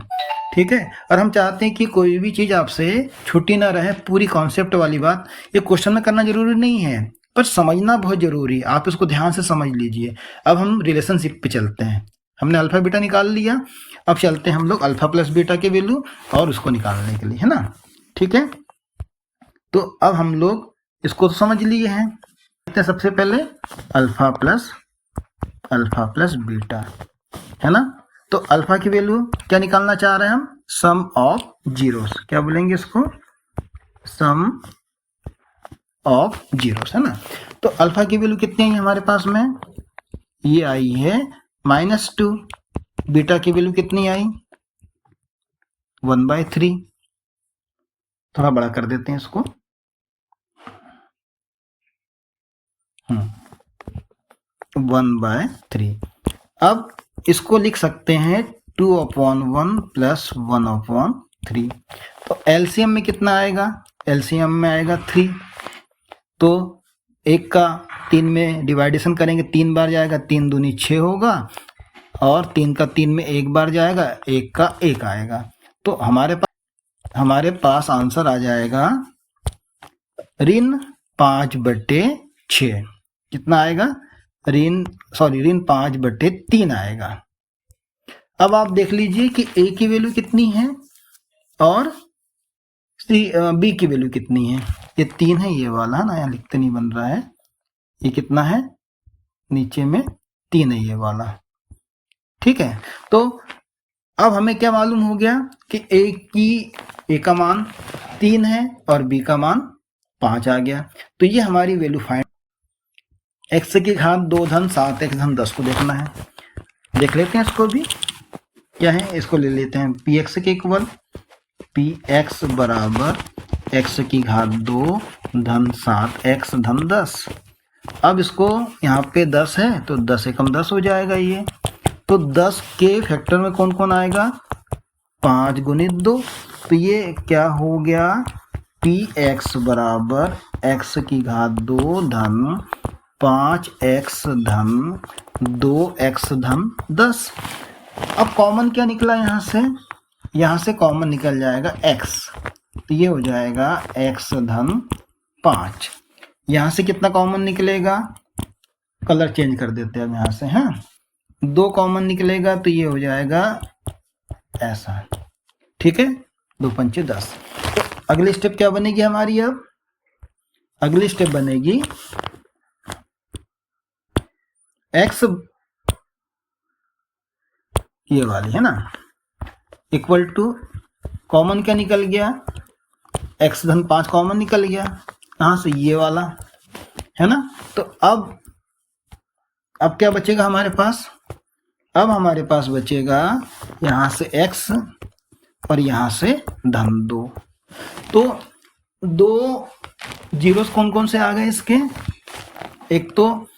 ठीक है। और हम चाहते हैं कि कोई भी चीज़ आपसे छुट्टी ना रहे, पूरी कॉन्सेप्ट वाली बात। ये क्वेश्चन में करना जरूरी नहीं है पर समझना बहुत जरूरी है, आप इसको ध्यान से समझ लीजिए। अब हम रिलेशनशिप पे चलते हैं, हमने अल्फा बीटा निकाल लिया, अब चलते हैं हम लोग अल्फा प्लस बीटा की वैल्यू और उसको निकालने के लिए, है ना, ठीक है। तो अब हम लोग इसको तो समझ लिए हैं। सबसे पहले अल्फा प्लस बीटा, है ना। तो अल्फा की वैल्यू क्या निकालना चाह रहे हैं हम, सम ऑफ जीरोस, क्या बोलेंगे इसको, सम ऑफ जीरोस, है ना। तो अल्फा की वैल्यू कितनी आई हमारे पास में, ये आई है -2। बीटा की वैल्यू कितनी आई, 1/3। थोड़ा बड़ा कर देते हैं इसको, 1/3। अब इसको लिख सकते हैं 2/1 प्लस 1/3। तो एलसीएम में कितना आएगा, एलसीएम में आएगा 3। तो 1 का 3 में डिवाइडेशन करेंगे, 3 बार जाएगा, 3 दूनी 6 होगा, और 3 का 3 में 1 बार जाएगा, 1 का 1 आएगा। तो हमारे पास आंसर आ जाएगा ऋण 5/6। कितना आएगा, ऋण 5/3 आएगा। अब आप देख लीजिए कि ए की वैल्यू कितनी है और बी की वैल्यू कितनी है। ये 3 है, ये वाला है ना, यहाँ लिखते नहीं बन रहा है। ये कितना है, नीचे में 3 है ये वाला, ठीक है, तो अब हमें क्या मालूम हो गया कि ए का मान 3 है और बी का मान 5 आ गया। तो ये हमारी वैल्यू फाइंड, x की घात 2 धन 7 x धन 10 को देखना है। देख लेते हैं इसको भी, क्या है, इसको ले लेते हैं पी एक्स के इक्वल पी एक्स बराबर x की घात 2 धन 7 x धन 10। अब इसको यहाँ पे 10 है तो 10 एकम 10 हो जाएगा ये। तो 10 के फैक्टर में कौन कौन आएगा, 5 गुणित 2। तो ये क्या हो गया, पी एक्स बराबर x की घात 2 धन 5x धन 2x धन 10। अब कॉमन क्या निकला यहाँ से कॉमन निकल जाएगा x, तो ये हो जाएगा x धन 5। यहाँ से कितना कॉमन निकलेगा, कलर चेंज कर देते हैं अब यहाँ से, हाँ 2 कॉमन निकलेगा तो ये हो जाएगा ऐसा, ठीक है, 2 पंचे 10। तो अगली स्टेप क्या बनेगी हमारी, अब अगली स्टेप बनेगी x ये वाली है ना, इक्वल टू कॉमन क्या निकल गया, x धन 5 कॉमन निकल गया, कहाँ से, ये वाला है ना। तो अब क्या बचेगा हमारे पास, अब हमारे पास बचेगा यहाँ से x और यहाँ से धन 2। तो 2 जीरोस कौन कौन से आ गए इसके, एक तो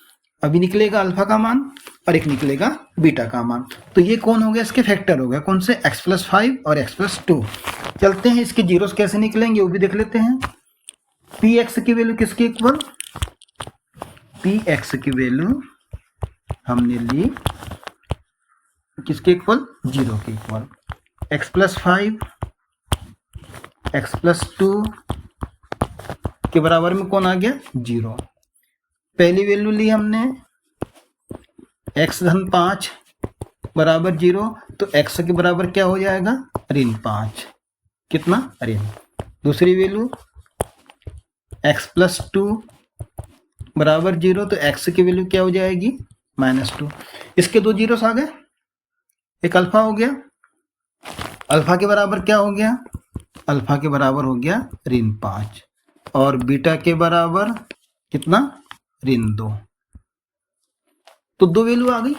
अभी निकलेगा अल्फा का मान और एक निकलेगा बीटा का मान। तो ये कौन हो गया, इसके फैक्टर हो गया, कौन से, x+5 और x+2। चलते हैं इसके जीरोस कैसे निकलेंगे वो भी देख लेते हैं। पी एक्स की वैल्यू किसके इक्वल, पी एक्स की वैल्यू हमने ली किसके इक्वल, 0 के इक्वल। x+5 x+2 के बराबर में कौन आ गया, 0। पहली वैल्यू ली हमने x धन 5 बराबर 0, तो x के बराबर क्या हो जाएगा, ऋण 5, कितना, ऋण। दूसरी वैल्यू x+2 बराबर 0, तो x की वैल्यू क्या हो जाएगी, -2। इसके 2 जीरोस आ गए, एक अल्फा हो गया, अल्फा के बराबर क्या हो गया, अल्फा के बराबर हो गया ऋण 5 और बीटा के बराबर कितना, ऋण 2। तो 2 वैल्यू आ गई,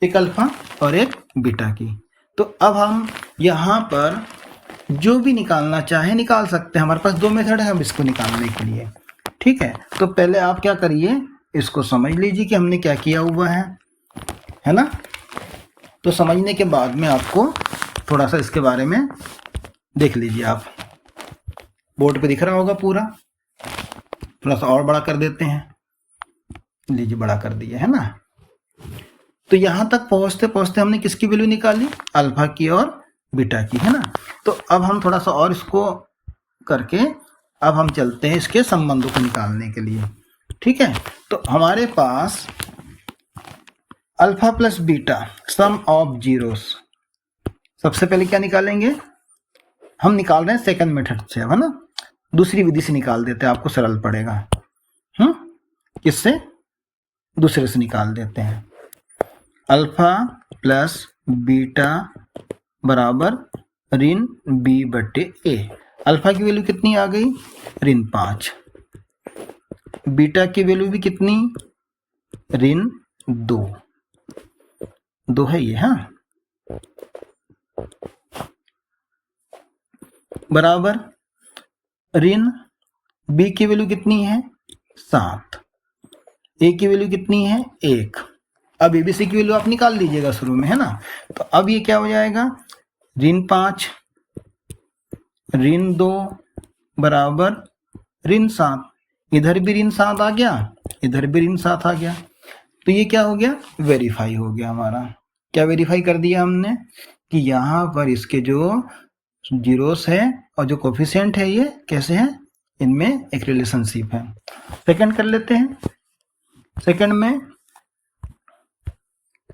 एक अल्फा और एक बीटा की। तो अब हम यहाँ पर जो भी निकालना चाहे निकाल सकते हैं, हमारे पास 2 मेथड है अब इसको निकालने के लिए, ठीक है। तो पहले आप क्या करिए, इसको समझ लीजिए कि हमने क्या किया हुआ है ना। तो समझने के बाद में आपको थोड़ा सा इसके बारे में देख लीजिए, आप बोर्ड पे दिख रहा होगा पूरा, थोड़ा सा और बड़ा कर देते हैं, लीजिए बड़ा कर दिया है ना। तो यहाँ तक पहुँचते पहुँचते हमने किसकी वैल्यू निकाली, अल्फा की और बीटा की, है ना। तो अब हम थोड़ा सा और इसको करके अब हम चलते हैं इसके संबंधों को निकालने के लिए, ठीक है। तो हमारे पास alpha plus beta sum of zeros, सबसे पहले क्या निकालेंगे, हम निकाल रहे हैं सेकंड मेथड से, है ना, दूसरी विधि से निकाल देते हैं, आपको सरल पड़ेगा। किससे, दूसरे से निकाल देते हैं। अल्फा प्लस बीटा बराबर ऋण बी बटे ए। अल्फा की वैल्यू कितनी आ गई, ऋण 5, बीटा की वैल्यू भी कितनी, ऋण 2 है ये, हाँ, बराबर ऋण बी की वैल्यू कितनी है, 7, ए की वैल्यू कितनी है, 1। अब एबीसी की वैल्यू आप निकाल लीजिएगा शुरू में, है ना। तो अब ये क्या हो जाएगा, ऋण 5 ऋण 2 बराबर ऋण 7, इधर भी ऋण 7 आ गया, इधर भी ऋण 7 आ गया। तो ये क्या हो गया, वेरीफाई हो गया हमारा। क्या वेरीफाई कर दिया हमने कि यहाँ पर इसके जो जीरोस है और जो कोफिशिएंट है ये कैसे हैं, इनमें एक रिलेशनशिप है। सेकंड कर लेते हैं, सेकंड में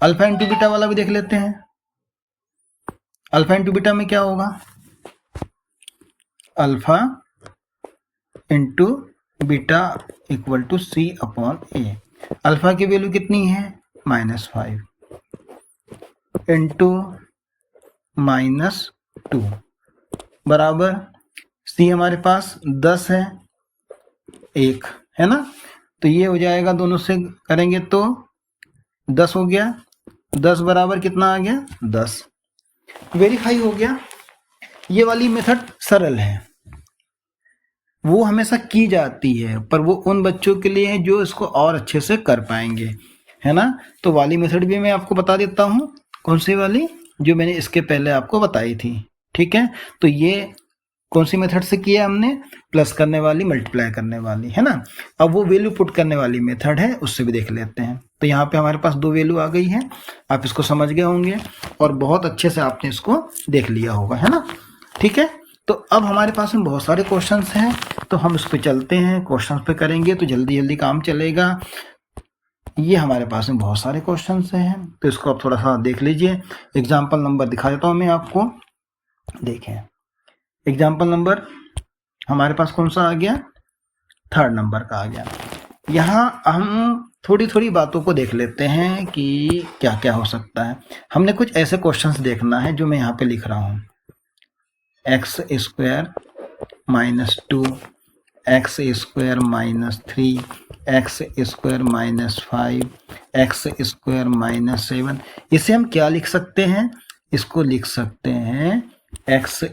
अल्फा इंटू बीटा वाला भी देख लेते हैं। अल्फा इंटू बीटा में क्या होगा, alpha into beta equal to C/A। Alpha की वैल्यू कितनी है, -5, इंटू -2 बराबर सी हमारे पास 10 है, 1 है ना। तो ये हो जाएगा, दोनों से करेंगे तो 10 हो गया, 10 बराबर कितना आ गया 10। वेरीफाई हो गया। ये वाली मेथड सरल है, वो हमेशा की जाती है, पर वो उन बच्चों के लिए है जो इसको और अच्छे से कर पाएंगे, है ना। तो वाली मेथड भी मैं आपको बता देता हूँ, कौन सी वाली, जो मैंने इसके पहले आपको बताई थी। ठीक है, तो ये कौन सी मेथड से किया हमने, प्लस करने वाली, मल्टीप्लाई करने वाली, है ना। अब वो वैल्यू पुट करने वाली मेथड है, उससे भी देख लेते हैं। तो यहाँ पे हमारे पास 2 वैल्यू आ गई है, आप इसको समझ गए होंगे और बहुत अच्छे से आपने इसको देख लिया होगा, है ना। ठीक है, तो अब हमारे पास में बहुत सारे क्वेश्चंस हैं, तो हम इस पे चलते हैं। क्वेश्चंस पे करेंगे तो जल्दी जल्दी काम चलेगा। ये हमारे पास में बहुत सारे क्वेश्चंस हैं, तो इसको आप थोड़ा सा देख लीजिए। एग्जाम्पल नंबर दिखा देता हूँ मैं आपको, देखें। एग्जाम्पल नंबर हमारे पास कौन सा आ गया, 3rd नंबर का आ गया। यहाँ हम थोड़ी थोड़ी बातों को देख लेते हैं कि क्या क्या हो सकता है। हमने कुछ ऐसे क्वेश्चंस देखना है जो मैं यहाँ पे लिख रहा हूँ, x² -2, x² -3, x² -5, x² -7। इसे हम क्या लिख सकते हैं, इसको लिख सकते हैं x²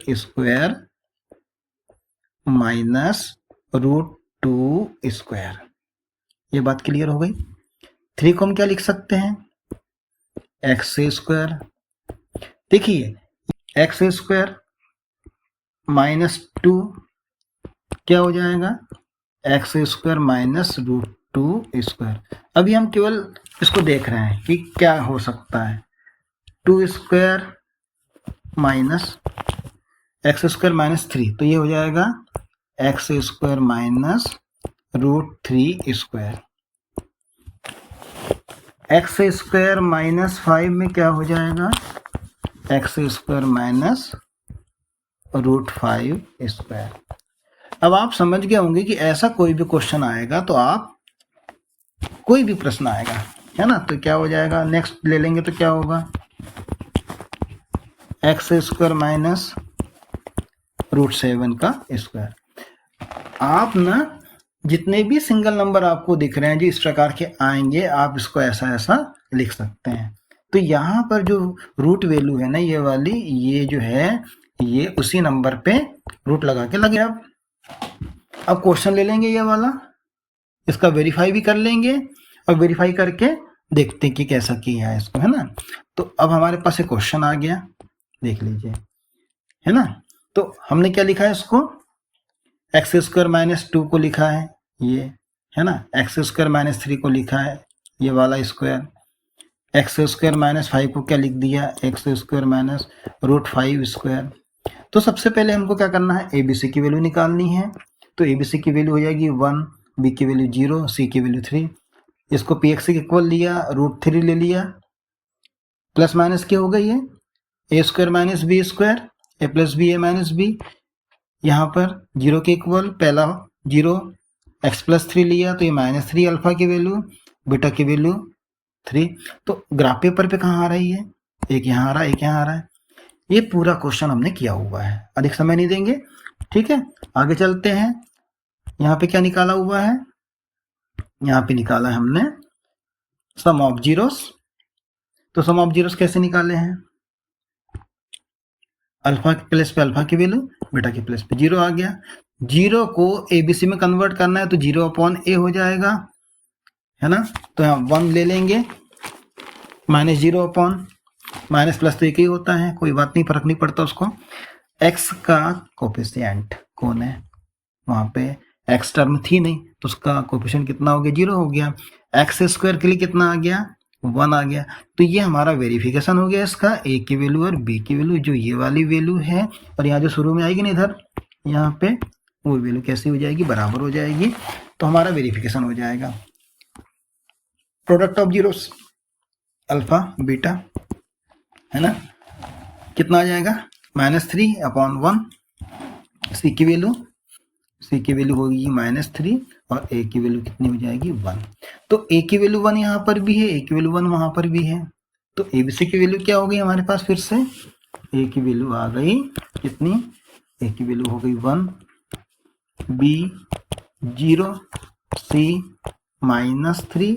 -√2²। ये बात क्लियर हो गई। 3 को हम क्या लिख सकते हैं, x²। देखिए x² -2 क्या हो जाएगा, x² -√2²। अभी हम केवल इसको देख रहे हैं कि क्या हो सकता है। 2² माइनस x² -3, तो ये हो जाएगा x² -√3²। x² -5 में क्या हो जाएगा, x² -√5²। अब आप समझ गए होंगे कि ऐसा कोई भी क्वेश्चन आएगा तो आप, कोई भी प्रश्न आएगा, है ना, तो क्या हो जाएगा, नेक्स्ट ले लेंगे तो क्या होगा, x² -√7 का स्क्वायर। आप ना जितने भी सिंगल नंबर आपको दिख रहे हैं जो इस प्रकार के आएंगे, आप इसको ऐसा ऐसा लिख सकते हैं। तो यहाँ पर जो रूट वैल्यू है ना, ये वाली, ये जो है, ये उसी नंबर पे रूट लगा के लगे। अब क्वेश्चन ले लेंगे ये वाला, इसका वेरीफाई भी कर लेंगे और वेरीफाई करके देखते हैं कि कैसा किया है इसको, है ना। तो अब हमारे पास एक क्वेश्चन आ गया, देख लीजिए, है ना। तो हमने क्या लिखा है इसको, x² -2 को लिखा है ये, है ना। x² -3 को लिखा है ये वाला स्क्वायर। x² -5 को क्या लिख दिया, x² -√5²। तो सबसे पहले हमको क्या करना है, ABC की वैल्यू निकालनी है। तो ABC की वैल्यू हो जाएगी 1, B की वैल्यू 0, C की वैल्यू 3। इसको PX के इक्वल लिया, √3 ले लिया, प्लस माइनस क्या हो गई है, a² -b², a + b a - b। यहाँ पर 0 के इक्वल, पहला 0, x + 3 लिया तो ये -3 अल्फा की वैल्यू, बीटा की वैल्यू 3। तो ग्राफ पेपर पे कहाँ आ रही है, एक यहाँ आ रहा है, एक यहाँ आ रहा है। ये पूरा क्वेश्चन हमने किया हुआ है, अधिक समय नहीं देंगे। ठीक है, आगे चलते हैं। यहाँ पे क्या निकाला हुआ है, यहाँ पे निकाला है हमने सम ऑफ जीरोस। तो सम ऑफ जीरोस कैसे निकाले हैं, अल्फा के प्लेस पे अल्फा की वैल्यू, बीटा के प्लेस पे 0 आ गया। 0 को ABC में कन्वर्ट करना है तो 0/a हो जाएगा, है ना। तो यहाँ 1 ले लेंगे, -0/ माइनस प्लस तो एक ही होता है, कोई बात नहीं, फर्क नहीं पड़ता उसको। x का कोफिशिएंट कौन है, वहां पे x टर्म थी नहीं तो उसका कोफिशिएंट कितना हो गया, 0 हो गया। x² के लिए कितना आ गया, 1 आ गया। तो ये हमारा वेरिफिकेशन हो गया इसका, a की वैल्यू और b की वैल्यू, जो ये वाली वैल्यू है, और यहाँ जो शुरू में आएगी ना इधर, यहाँ पे वो वैल्यू कैसी हो जाएगी, बराबर हो जाएगी। तो हमारा वेरिफिकेशन हो जाएगा। Product of zeros alpha beta, है ना, कितना आ जाएगा, -3/1। सी की वैल्यू होगी -3 और ए की वैल्यू कितनी हो जाएगी, 1। तो ए की वैल्यू 1 यहाँ पर भी है, ए की वैल्यू 1 वहां पर भी है, तो ABC की वैल्यू क्या हो गई हमारे पास, फिर से A की वैल्यू आ गई कितनी, A की वैल्यू हो गई 1, B 0, C -3।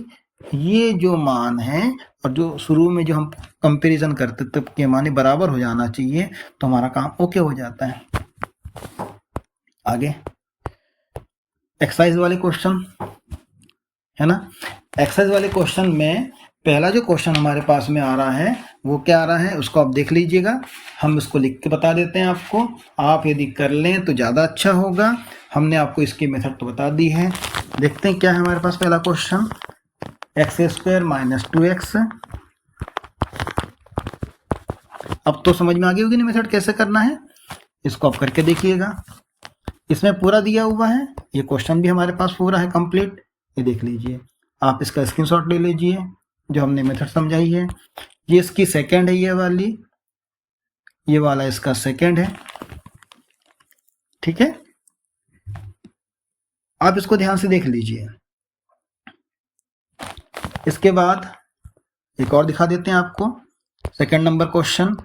ये जो मान है और जो शुरू में जो हम कंपैरिजन करते थे के माने बराबर हो जाना चाहिए, तो हमारा काम ओके हो जाता है। आगे एक्सरसाइज वाले क्वेश्चन है ना। एक्सरसाइज वाले क्वेश्चन में पहला जो क्वेश्चन हमारे पास में आ रहा है वो क्या आ रहा है, उसको आप देख लीजिएगा। हम इसको लिख के बता देते हैं आपको, आप यदि कर लें तो ज़्यादा अच्छा होगा। हमने आपको इसकी मेथड तो बता दी है। देखते हैं क्या है हमारे पास पहला क्वेश्चन, x² - 2x। अब तो समझ में आ गई होगी ना मेथड कैसे करना है, इसको आप करके देखिएगा। इसमें पूरा दिया हुआ है, ये क्वेश्चन भी हमारे पास पूरा है कंप्लीट, ये देख लीजिए। आप इसका स्क्रीनशॉट ले लीजिए जो हमने मेथड समझाई है। ये इसकी सेकंड है, ये वाली, ये वाला इसका सेकंड है, ठीक है। आप इसको ध्यान से देख लीजिए। इसके बाद एक और दिखा देते हैं आपको, सेकंड नंबर क्वेश्चन,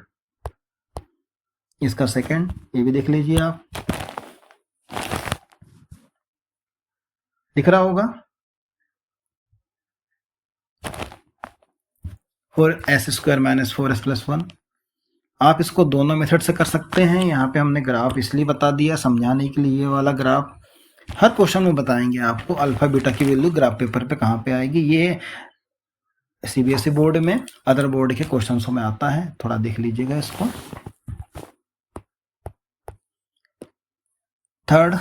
इसका सेकंड, ये भी देख लीजिए आप, दिख रहा होगा। 4s² - 4s + 1। आप इसको दोनों मेथड से कर सकते हैं। यहाँ पे हमने ग्राफ इसलिए बता दिया समझाने के लिए, ये वाला ग्राफ हर क्वेश्चन में बताएंगे आपको अल्फा बीटा की वैल्यू ग्राफ पेपर पे कहाँ पे आएगी। ये CBSE बोर्ड में, अदर बोर्ड के क्वेश्चंस में आता है, थोड़ा देख लीजिएगा इसको। थर्ड,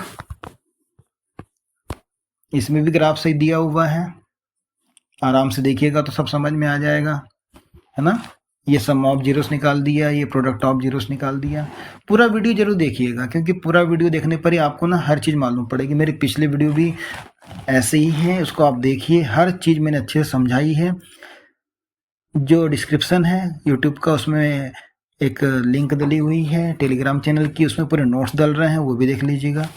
इसमें भी ग्राफ सही दिया हुआ है, आराम से देखिएगा तो सब समझ में आ जाएगा, है ना। ये सम ऑफ जीरोस निकाल दिया, ये प्रोडक्ट ऑफ जीरोस निकाल दिया। पूरा वीडियो जरूर देखिएगा, क्योंकि पूरा वीडियो देखने पर ही आपको ना हर चीज़ मालूम पड़ेगी। मेरी पिछले वीडियो भी ऐसे ही है, उसको आप देखिए, हर चीज़ मैंने अच्छे से समझाई है। जो डिस्क्रिप्शन है यूट्यूब का, उसमें एक लिंक डली हुई है टेलीग्राम चैनल की, उसमें पूरे नोट्स डल रहे हैं, वो भी देख लीजिएगा।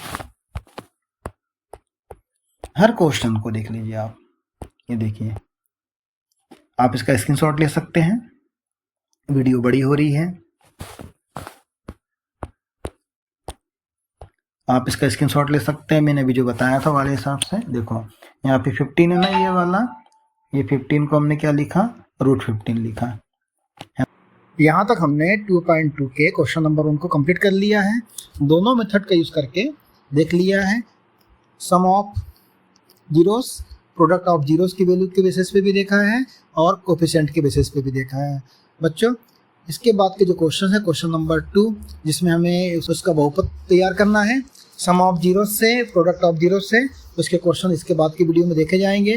हर क्वेश्चन को देख लीजिए आप, ये देखिए। आप इसका स्क्रीनशॉट ले सकते हैं, वीडियो बड़ी हो रही है, आप इसका स्क्रीनशॉट ले सकते हैं। मैंने अभी जो बताया था वाले हिसाब से, देखो यहाँ पे 15 है ना, ये वाला, ये 15 को हमने क्या लिखा, √15 लिखा। यहाँ तक हमने 2.2 के क्वेश्चन नंबर 1 को कंप्लीट कर लिया है। दोनों मेथड का यूज़ करके देख लिया है। Sum of zeros, product of zeros की वैल्यू के बेसिस पे भी देखा है और कोफिशिएंट के बेसिस पे भी देखा है बच्चों। इसके बाद के जो क्वेश्चन है, क्वेश्चन नंबर 2, जिसमें हमें उसका बहुपद तैयार करना है सम ऑफ जीरोस से, प्रोडक्ट ऑफ जीरोस से, उसके क्वेश्चन इसके बाद की वीडियो में देखे जाएंगे।